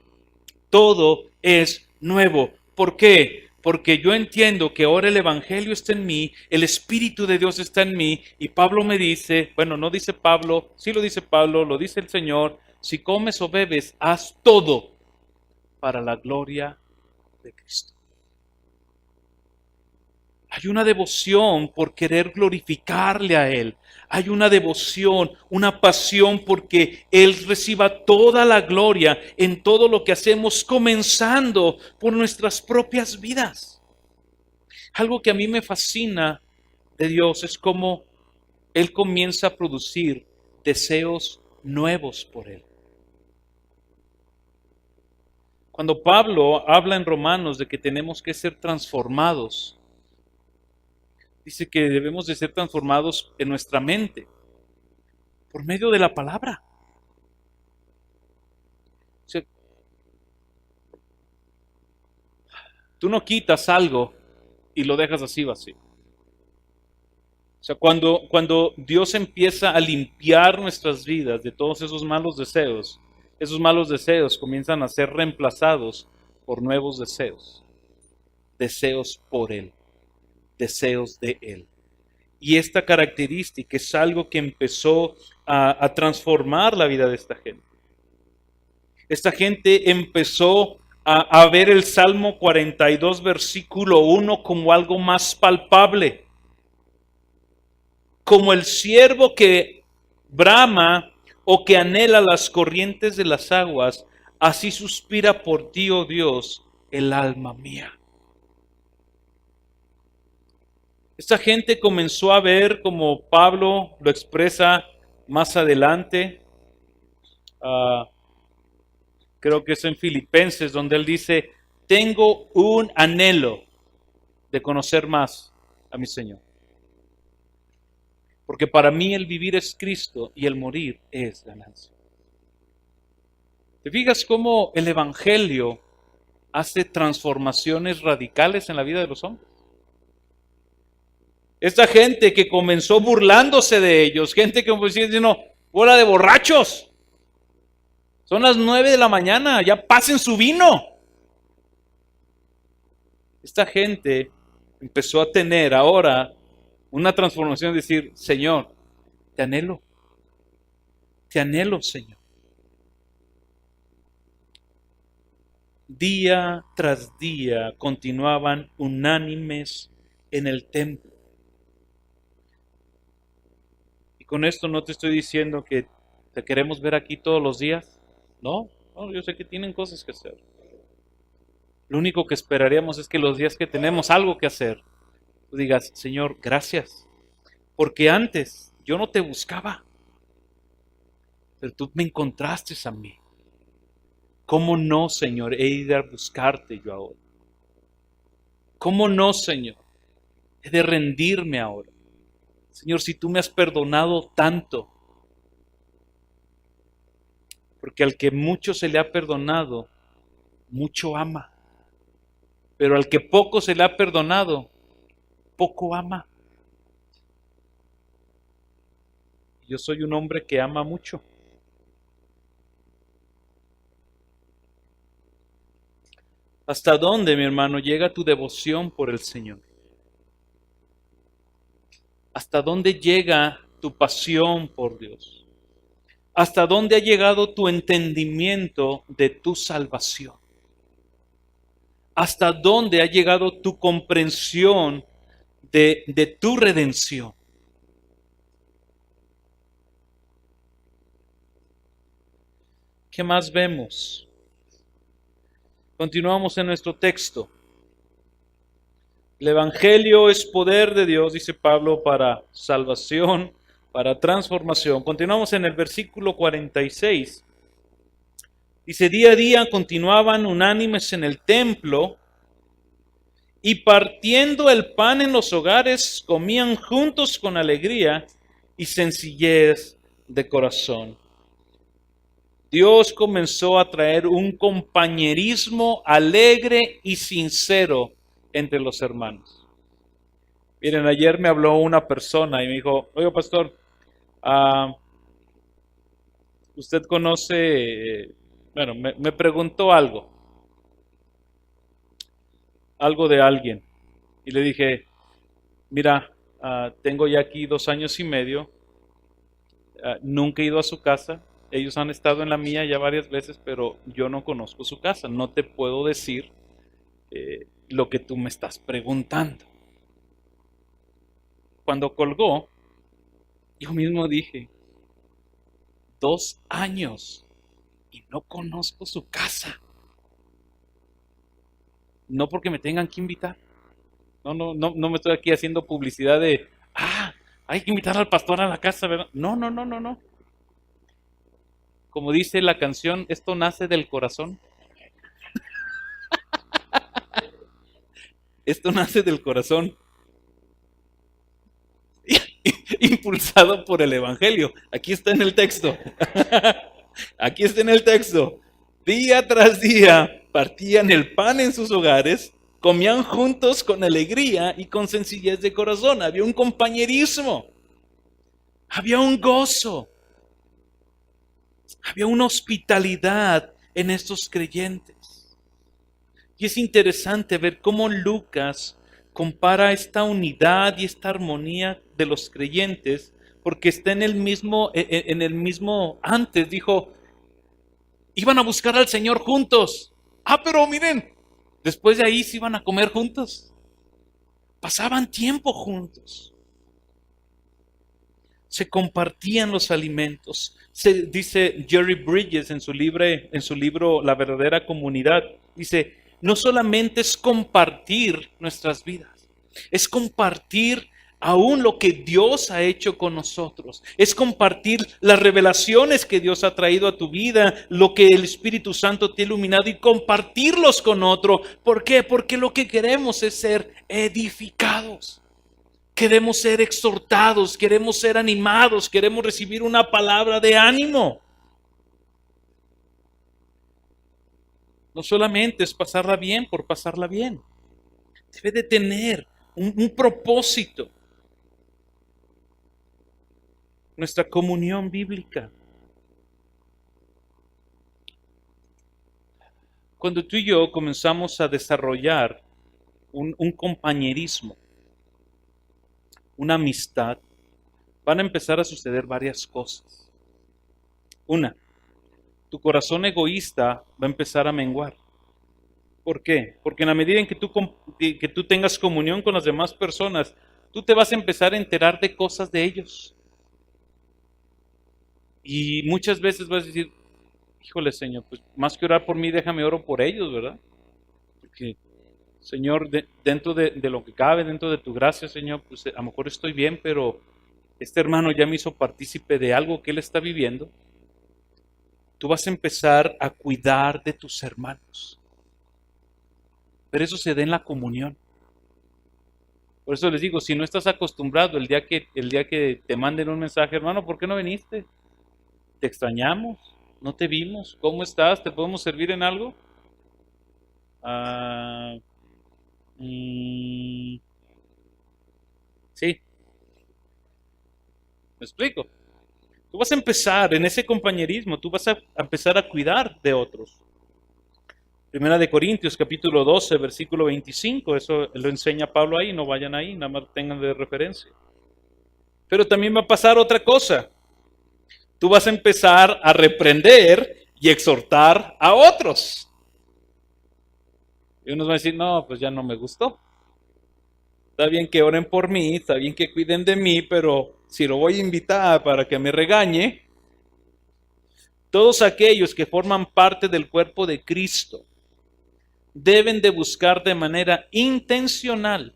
todo es nuevo. ¿Por qué? Porque yo entiendo que ahora el Evangelio está en mí, el Espíritu de Dios está en mí, y Pablo me dice, bueno, no dice Pablo, sí lo dice Pablo, lo dice el Señor, si comes o bebes, haz todo para la gloria de Cristo. Hay una devoción por querer glorificarle a Él. Hay una devoción, una pasión porque Él reciba toda la gloria en todo lo que hacemos, comenzando por nuestras propias vidas. Algo que a mí me fascina de Dios es cómo Él comienza a producir deseos nuevos por Él. Cuando Pablo habla en Romanos de que tenemos que ser transformados, dice que debemos de ser transformados en nuestra mente por medio de la palabra. O sea, tú no quitas algo y lo dejas así vacío. O sea, cuando Dios empieza a limpiar nuestras vidas de todos esos malos deseos comienzan a ser reemplazados por nuevos deseos. Deseos por Él. Deseos de Él. Y esta característica es algo que empezó a transformar la vida de esta gente. Esta gente empezó a ver el Salmo 42, versículo 1 como algo más palpable. Como el siervo que brama o que anhela las corrientes de las aguas, así suspira por ti, oh Dios, el alma mía. Esta gente comenzó a ver, como Pablo lo expresa más adelante, creo que es en Filipenses, donde él dice, tengo un anhelo de conocer más a mi Señor. Porque para mí el vivir es Cristo y el morir es ganancia. ¿Te fijas cómo el Evangelio hace transformaciones radicales en la vida de los hombres? Esta gente que comenzó burlándose de ellos, gente que comenzó diciendo, bola de borrachos, son las 9 de la mañana, ya pasen su vino. Esta gente empezó a tener ahora una transformación, de decir, Señor, te anhelo, Señor. día tras día continuaban unánimes en el templo. Y con esto no te estoy diciendo que te queremos ver aquí todos los días. No, yo sé que tienen cosas que hacer. Lo único que esperaríamos es que los días que tenemos algo que hacer, tú digas, Señor, gracias. Porque antes yo no te buscaba, pero tú me encontraste a mí. ¿Cómo no, Señor? He ido a buscarte yo ahora. ¿Cómo no, Señor? He de rendirme ahora. Señor, si tú me has perdonado tanto, porque al que mucho se le ha perdonado, mucho ama. Pero al que poco se le ha perdonado, poco ama. Yo soy un hombre que ama mucho. ¿Hasta dónde, mi hermano, llega tu devoción por el Señor? ¿Hasta dónde llega tu pasión por Dios? ¿Hasta dónde ha llegado tu entendimiento de tu salvación? ¿Hasta dónde ha llegado tu comprensión de tu redención? ¿Qué más vemos? Continuamos en nuestro texto. El Evangelio es poder de Dios, dice Pablo, para salvación, para transformación. Continuamos en el versículo 46. Dice, día a día continuaban unánimes en el templo y partiendo el pan en los hogares, comían juntos con alegría y sencillez de corazón. Dios comenzó a traer un compañerismo alegre y sincero entre los hermanos. Miren, ayer me habló una persona y me dijo, oye pastor, usted conoce, bueno, me preguntó algo de alguien. Y le dije, mira, tengo ya aquí 2 años y medio, nunca he ido a su casa, ellos han estado en la mía ya varias veces, pero yo no conozco su casa, no te puedo decir lo que tú me estás preguntando. Cuando colgó, yo mismo dije, 2 años y no conozco su casa. No porque me tengan que invitar. No me estoy aquí haciendo publicidad de, hay que invitar al pastor a la casa, ¿verdad? No. Como dice la canción, esto nace del corazón. Esto nace del corazón. Impulsado por el Evangelio. Aquí está en el texto. Aquí está en el texto. Día tras día partían el pan en sus hogares, comían juntos con alegría y con sencillez de corazón. Había un compañerismo, había un gozo, había una hospitalidad en estos creyentes. Y es interesante ver cómo Lucas compara esta unidad y esta armonía de los creyentes, porque está en el mismo antes, dijo, iban a buscar al Señor juntos. Pero miren, después de ahí se iban a comer juntos. Pasaban tiempo juntos. Se compartían los alimentos. Dice Jerry Bridges en su libro La verdadera comunidad, dice, no solamente es compartir nuestras vidas, es compartir aún lo que Dios ha hecho con nosotros, es compartir las revelaciones que Dios ha traído a tu vida, lo que el Espíritu Santo te ha iluminado y compartirlos con otro. ¿Por qué? Porque lo que queremos es ser edificados. Queremos ser exhortados, queremos ser animados, queremos recibir una palabra de ánimo. No solamente es pasarla bien por pasarla bien. Debe de tener un propósito. Nuestra comunión bíblica. Cuando tú y yo comenzamos a desarrollar un compañerismo, una amistad, van a empezar a suceder varias cosas. Una, tu corazón egoísta va a empezar a menguar. ¿Por qué? Porque en la medida en que tú tengas comunión con las demás personas, tú te vas a empezar a enterar de cosas de ellos. Y muchas veces vas a decir, híjole Señor, pues más que orar por mí, déjame oro por ellos, ¿verdad? Porque, Señor, dentro de lo que cabe, dentro de tu gracia, Señor, pues a lo mejor estoy bien, pero este hermano ya me hizo partícipe de algo que él está viviendo. Tú vas a empezar a cuidar de tus hermanos. Pero eso se da en la comunión. Por eso les digo, si no estás acostumbrado, el día que te manden un mensaje, hermano, ¿por qué no viniste? ¿Te extrañamos? ¿No te vimos? ¿Cómo estás? ¿Te podemos servir en algo? Ah, sí, ¿me explico? Tú vas a empezar en ese compañerismo, tú vas a empezar a cuidar de otros. Primera de Corintios, capítulo 12, versículo 25, eso lo enseña Pablo ahí, no vayan ahí, nada más tengan de referencia. Pero también va a pasar otra cosa. Tú vas a empezar a reprender y exhortar a otros. Y unos van a decir, no, pues ya no me gustó. Está bien que oren por mí, está bien que cuiden de mí, pero si lo voy a invitar para que me regañe, todos aquellos que forman parte del cuerpo de Cristo deben de buscar de manera intencional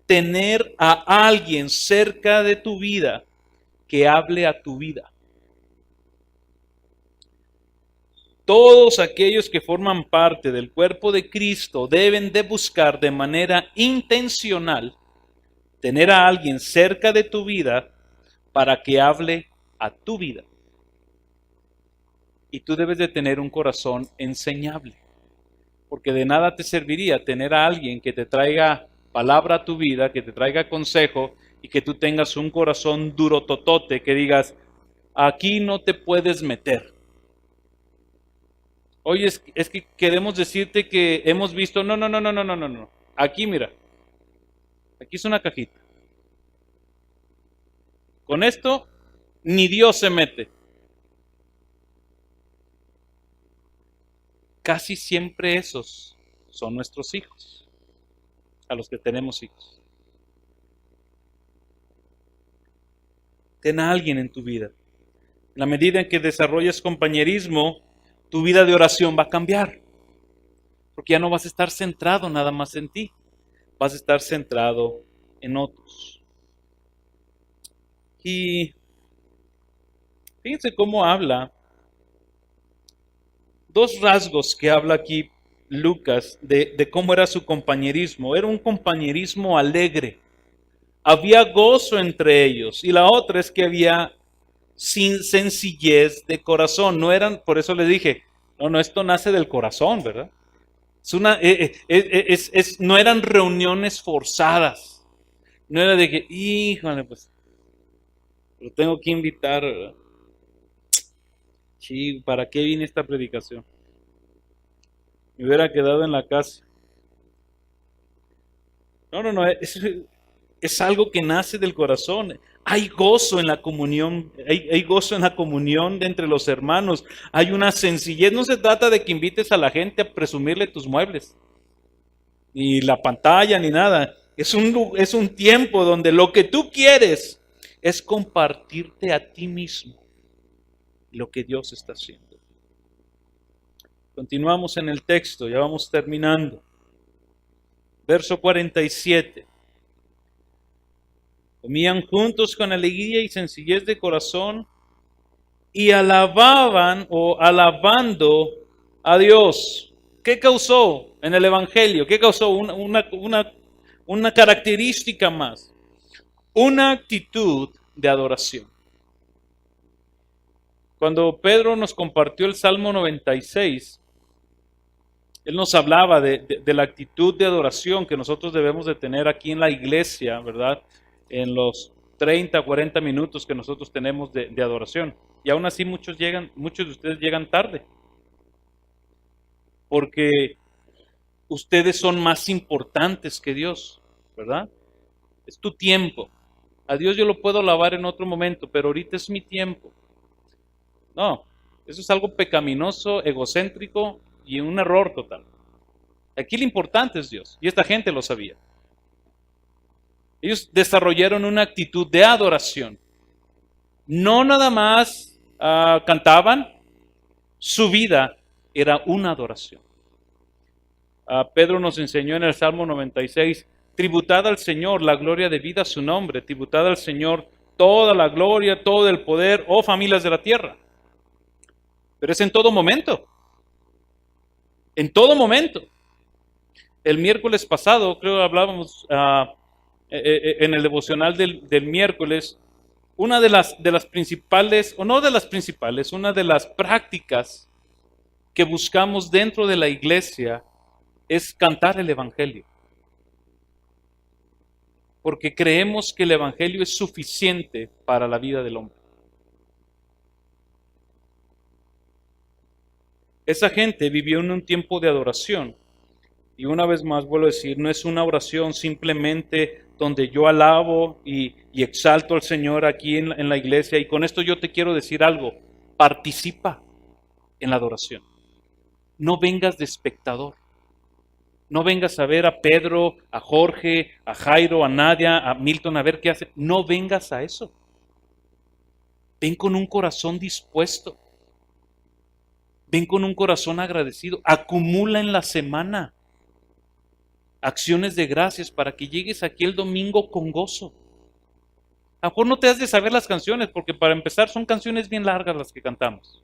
tener a alguien cerca de tu vida que hable a tu vida. Todos aquellos que forman parte del cuerpo de Cristo deben de buscar de manera intencional tener a alguien cerca de tu vida para que hable a tu vida. Y tú debes de tener un corazón enseñable, porque de nada te serviría tener a alguien que te traiga palabra a tu vida, que te traiga consejo y que tú tengas un corazón duro totote, que digas, aquí no te puedes meter. Oye, es que queremos decirte que hemos visto, no. Aquí mira, aquí es una cajita. Con esto ni Dios se mete. Casi siempre esos son nuestros hijos, a los que tenemos hijos. Ten a alguien en tu vida. En la medida en que desarrolles compañerismo, tu vida de oración va a cambiar. Porque ya no vas a estar centrado nada más en ti. Vas a estar centrado en otros. Y fíjense cómo habla. Dos rasgos que habla aquí Lucas de cómo era su compañerismo. Era un compañerismo alegre. Había gozo entre ellos. Y la otra es que había sin sencillez de corazón. No eran, por eso les dije, no, esto nace del corazón, ¿verdad? No eran reuniones forzadas. No era de que, híjole, pues, lo tengo que invitar, ¿verdad? Sí, ¿para qué vine esta predicación? Me hubiera quedado en la casa. No, es algo que nace del corazón. Hay gozo en la comunión, hay gozo en la comunión entre los hermanos. Hay una sencillez. No se trata de que invites a la gente a presumirle tus muebles, ni la pantalla, ni nada. Es un tiempo donde lo que tú quieres es compartirte a ti mismo lo que Dios está haciendo. Continuamos en el texto, ya vamos terminando. Verso 47. Comían juntos con alegría y sencillez de corazón y alababan o alabando a Dios. ¿Qué causó en el Evangelio? ¿Qué causó? Una característica más. Una actitud de adoración. Cuando Pedro nos compartió el Salmo 96, él nos hablaba de la actitud de adoración que nosotros debemos de tener aquí en la iglesia, ¿verdad? En los 30, 40 minutos que nosotros tenemos de adoración. Y aún así muchos de ustedes llegan tarde. Porque ustedes son más importantes que Dios, ¿verdad? Es tu tiempo. A Dios yo lo puedo alabar en otro momento, pero ahorita es mi tiempo. No, eso es algo pecaminoso, egocéntrico y un error total. Aquí lo importante es Dios. Y esta gente lo sabía. Ellos desarrollaron una actitud de adoración. No nada más cantaban, su vida era una adoración. Pedro nos enseñó en el Salmo 96, tributad al Señor la gloria debida a su nombre, tributad al Señor toda la gloria, todo el poder, oh familias de la tierra. Pero es en todo momento. En todo momento. El miércoles pasado, creo que hablábamos en el devocional del miércoles, una de las principales, o no de las principales, una de las prácticas que buscamos dentro de la iglesia es cantar el Evangelio. Porque creemos que el Evangelio es suficiente para la vida del hombre. Esa gente vivió en un tiempo de adoración. Y una vez más vuelvo a decir, no es una oración simplemente donde yo alabo y exalto al Señor aquí en la iglesia. Y con esto yo te quiero decir algo, participa en la adoración. No vengas de espectador. No vengas a ver a Pedro, a Jorge, a Jairo, a Nadia, a Milton, a ver qué hace. No vengas a eso. Ven con un corazón dispuesto. Ven con un corazón agradecido. Acumula en la semana acciones de gracias para que llegues aquí el domingo con gozo. A lo mejor no te has de saber las canciones, porque para empezar son canciones bien largas las que cantamos.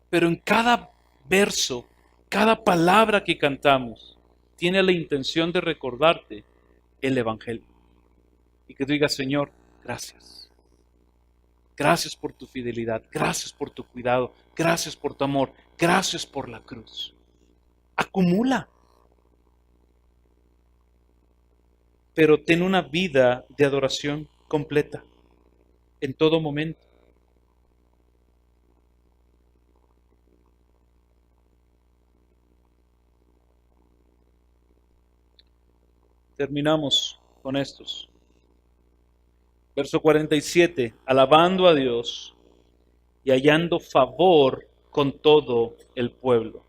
Pero en cada verso, cada palabra que cantamos, tiene la intención de recordarte el Evangelio. Y que tú digas, Señor, gracias. Gracias por tu fidelidad, gracias por tu cuidado, gracias por tu amor, gracias por la cruz. Acumula. Pero ten una vida de adoración completa, en todo momento. Terminamos con estos. Verso 47, alabando a Dios y hallando favor con todo el pueblo.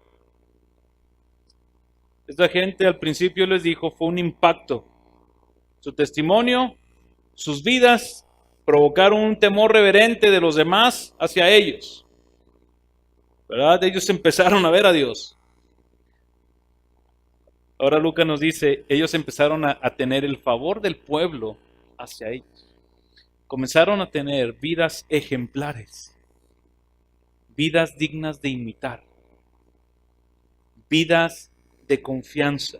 Esta gente al principio les dijo, fue un impacto. Su testimonio, sus vidas provocaron un temor reverente de los demás hacia ellos. ¿Verdad? Ellos empezaron a ver a Dios. Ahora Lucas nos dice, ellos empezaron a tener el favor del pueblo hacia ellos. Comenzaron a tener vidas ejemplares, vidas dignas de imitar, vidas de confianza,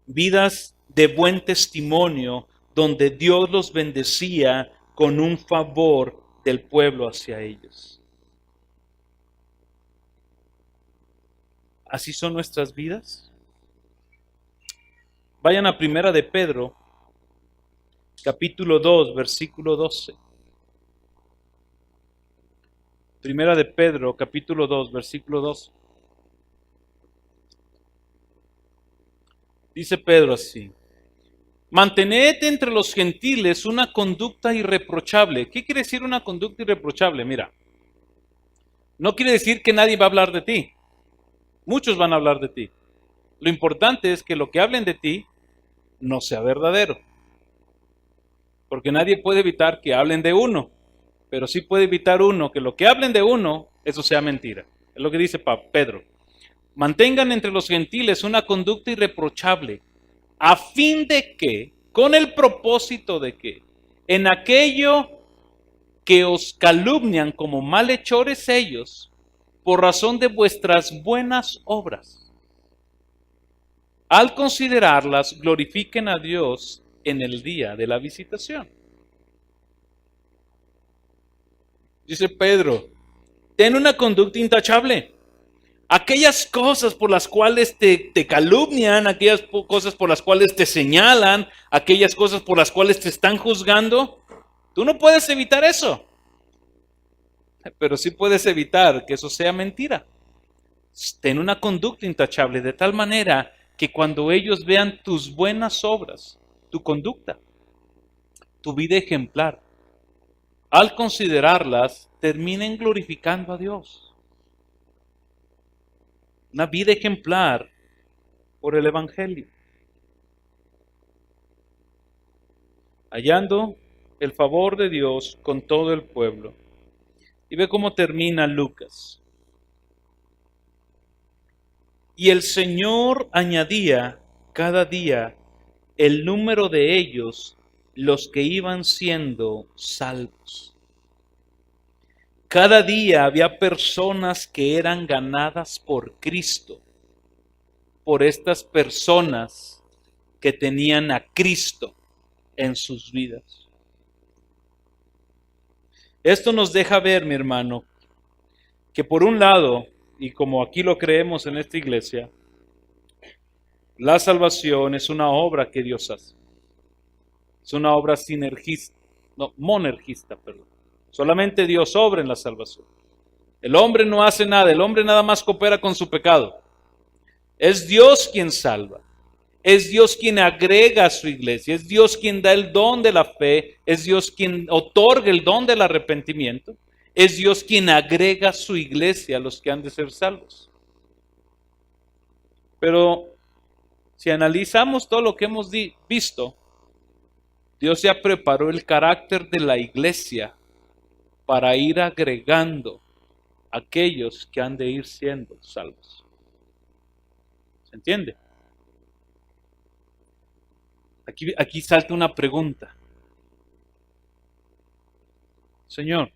vidas de buen testimonio, donde Dios los bendecía con un favor del pueblo hacia ellos. ¿Así son nuestras vidas? Vayan a Primera de Pedro, capítulo 2, versículo 12. Primera de Pedro, capítulo 2, versículo 12. Dice Pedro así: mantened entre los gentiles una conducta irreprochable. ¿Qué quiere decir una conducta irreprochable? Mira, no quiere decir que nadie va a hablar de ti. Muchos van a hablar de ti. Lo importante es que lo que hablen de ti no sea verdadero. Porque nadie puede evitar que hablen de uno, pero sí puede evitar uno que lo que hablen de uno, eso sea mentira. Es lo que dice Pedro. Mantengan entre los gentiles una conducta irreprochable, a fin de que, con el propósito de que, en aquello que os calumnian como malhechores ellos, por razón de vuestras buenas obras, al considerarlas, glorifiquen a Dios en el día de la visitación. Dice Pedro, ten una conducta intachable. Aquellas cosas por las cuales te calumnian, aquellas cosas por las cuales te señalan, aquellas cosas por las cuales te están juzgando, tú no puedes evitar eso. Pero sí puedes evitar que eso sea mentira. Ten una conducta intachable de tal manera que cuando ellos vean tus buenas obras, tu conducta, tu vida ejemplar, al considerarlas, terminen glorificando a Dios. una vida ejemplar por el Evangelio, hallando el favor de Dios con todo el pueblo. Y ve cómo termina Lucas. Y el Señor añadía cada día el número de ellos, los que iban siendo salvos. Cada día había personas que eran ganadas por Cristo, por estas personas que tenían a Cristo en sus vidas. Esto nos deja ver, mi hermano, que por un lado, y como aquí lo creemos en esta iglesia, la salvación es una obra que Dios hace. Es una obra monergista, perdón. Solamente Dios obra en la salvación. El hombre no hace nada, el hombre nada más coopera con su pecado. Es Dios quien salva. Es Dios quien agrega a su iglesia. Es Dios quien da el don de la fe. Es Dios quien otorga el don del arrepentimiento. Es Dios quien agrega a su iglesia a los que han de ser salvos. Pero si analizamos todo lo que hemos visto, Dios ya preparó el carácter de la iglesia para ir agregando a aquellos que han de ir siendo salvos. ¿Se entiende? Aquí salta una pregunta. Señor,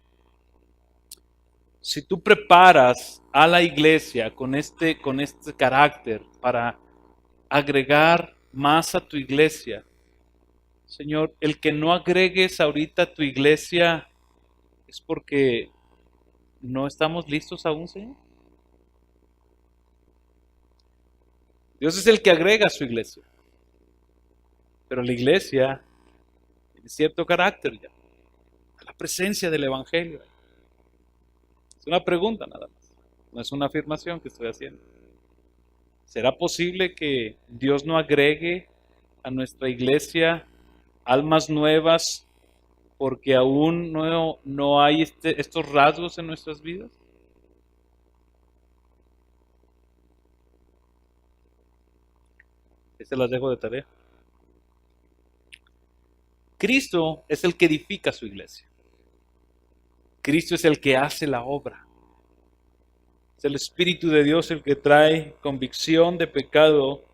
si tú preparas a la iglesia con este carácter para agregar más a tu iglesia, Señor, el que no agregues ahorita a tu iglesia es porque no estamos listos aún, Señor. Dios es el que agrega a su iglesia, pero la iglesia tiene cierto carácter ya, a la presencia del Evangelio. Es una pregunta nada más, no es una afirmación que estoy haciendo. ¿Será posible que Dios no agregue a nuestra iglesia almas nuevas porque aún no hay estos rasgos en nuestras vidas? Se las dejo de tarea. Cristo es el que edifica su iglesia. Cristo es el que hace la obra. Es el Espíritu de Dios el que trae convicción de pecado,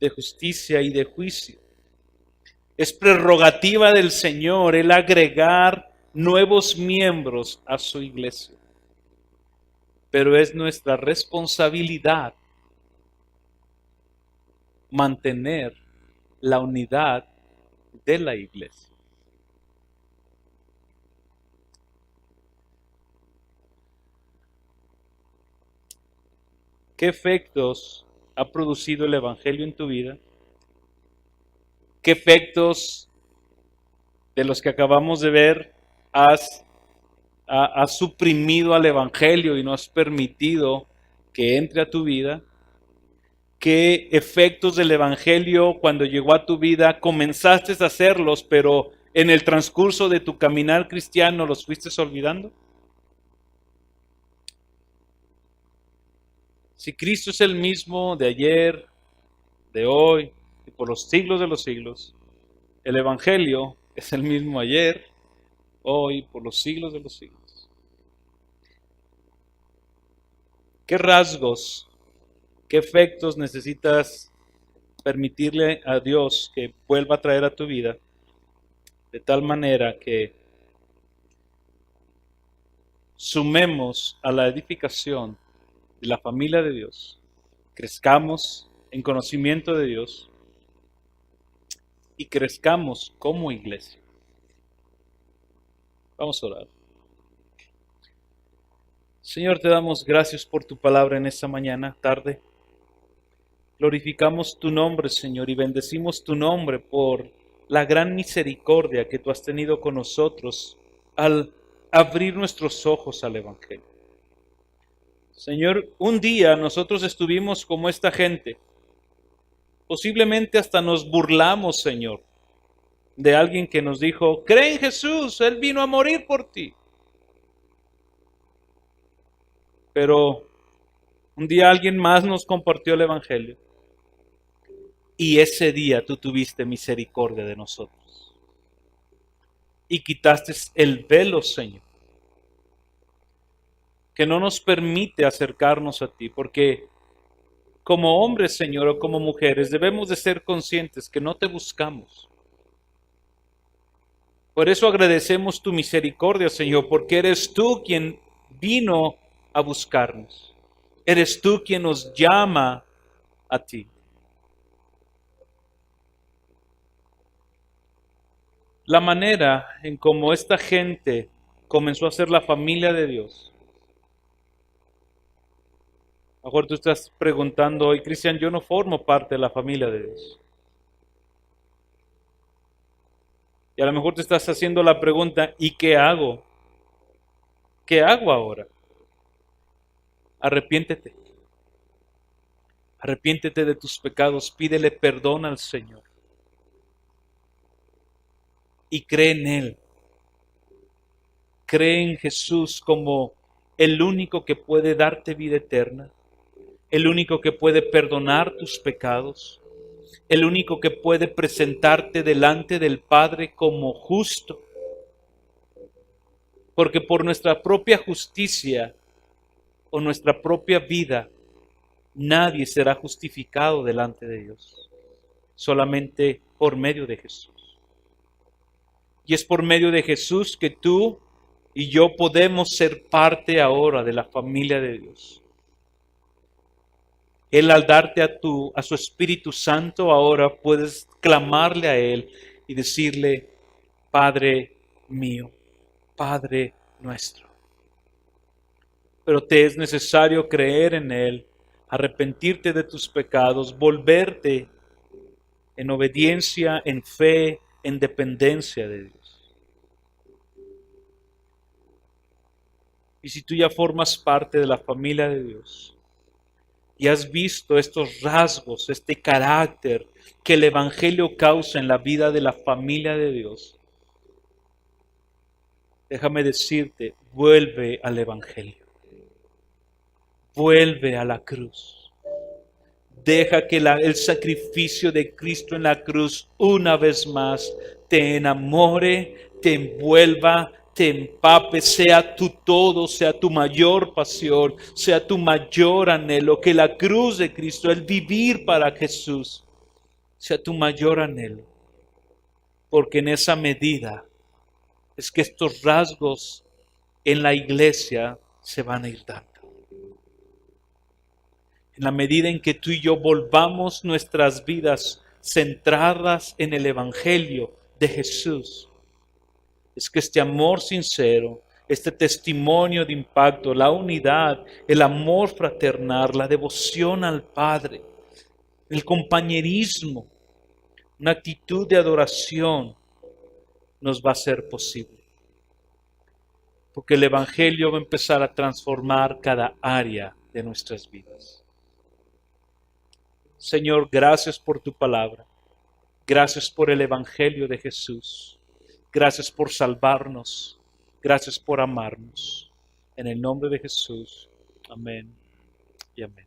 de justicia y de juicio. Es prerrogativa del Señor el agregar nuevos miembros a su iglesia. Pero es nuestra responsabilidad mantener la unidad de la iglesia. ¿Qué efectos ha producido el Evangelio en tu vida? ¿Qué efectos de los que acabamos de ver has suprimido al Evangelio y no has permitido que entre a tu vida? ¿Qué efectos del Evangelio cuando llegó a tu vida comenzaste a hacerlos, pero en el transcurso de tu caminar cristiano los fuiste olvidando? Si Cristo es el mismo de ayer, de hoy y por los siglos de los siglos, el Evangelio es el mismo ayer, hoy, por los siglos de los siglos. ¿Qué rasgos, qué efectos necesitas permitirle a Dios que vuelva a traer a tu vida de tal manera que sumemos a la edificación de la familia de Dios, crezcamos en conocimiento de Dios y crezcamos como iglesia? Vamos a orar. Señor, te damos gracias por tu palabra en esta mañana, tarde. Glorificamos tu nombre, Señor, y bendecimos tu nombre por la gran misericordia que tú has tenido con nosotros al abrir nuestros ojos al Evangelio. Señor, un día nosotros estuvimos como esta gente. Posiblemente hasta nos burlamos, Señor, de alguien que nos dijo: cree en Jesús, Él vino a morir por ti. Pero Un día alguien más nos compartió el Evangelio. Y ese día tú tuviste misericordia de nosotros. Y quitaste el velo, Señor, que no nos permite acercarnos a ti, porque como hombres, Señor, o como mujeres, debemos de ser conscientes que no te buscamos. Por eso agradecemos tu misericordia, Señor, porque eres tú quien vino a buscarnos. Eres tú quien nos llama a ti. La manera en cómo esta gente comenzó a ser la familia de Dios. A lo mejor tú estás preguntando hoy, Cristian, yo no formo parte de la familia de Dios. Y a lo mejor te estás haciendo la pregunta, ¿y qué hago? ¿Qué hago ahora? Arrepiéntete. Arrepiéntete de tus pecados, pídele perdón al Señor. Y cree en Él. Cree en Jesús como el único que puede darte vida eterna, el único que puede perdonar tus pecados, el único que puede presentarte delante del Padre como justo. Porque por nuestra propia justicia o nuestra propia vida, nadie será justificado delante de Dios, solamente por medio de Jesús. Y es por medio de Jesús que tú y yo podemos ser parte ahora de la familia de Dios. Él, al darte a su Espíritu Santo, ahora puedes clamarle a Él y decirle, Padre mío, Padre nuestro. Pero te es necesario creer en Él, arrepentirte de tus pecados, volverte en obediencia, en fe, en dependencia de Dios. Y si tú ya formas parte de la familia de Dios y has visto estos rasgos, este carácter que el Evangelio causa en la vida de la familia de Dios, déjame decirte, vuelve al Evangelio. Vuelve a la cruz. Deja que el sacrificio de Cristo en la cruz una vez más te enamore, te envuelva, te empape, sea tu todo, sea tu mayor pasión, sea tu mayor anhelo, que la cruz de Cristo, el vivir para Jesús, sea tu mayor anhelo. Porque en esa medida es que estos rasgos en la iglesia se van a ir dando. En la medida en que tú y yo volvamos nuestras vidas centradas en el Evangelio de Jesús, es que este amor sincero, este testimonio de impacto, la unidad, el amor fraternal, la devoción al Padre, el compañerismo, una actitud de adoración nos va a ser posible. Porque el Evangelio va a empezar a transformar cada área de nuestras vidas. Señor, gracias por tu palabra. Gracias por el Evangelio de Jesús. Gracias por salvarnos. Gracias por amarnos. En el nombre de Jesús. Amén y amén.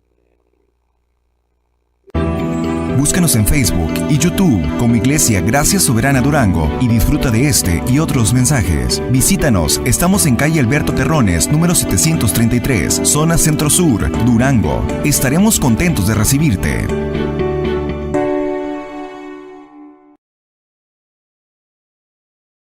Búscanos en Facebook y YouTube como Iglesia Gracia Soberana Durango y disfruta de este y otros mensajes. Visítanos, estamos en calle Alberto Terrones, número 733, zona Centro Sur, Durango. Estaremos contentos de recibirte.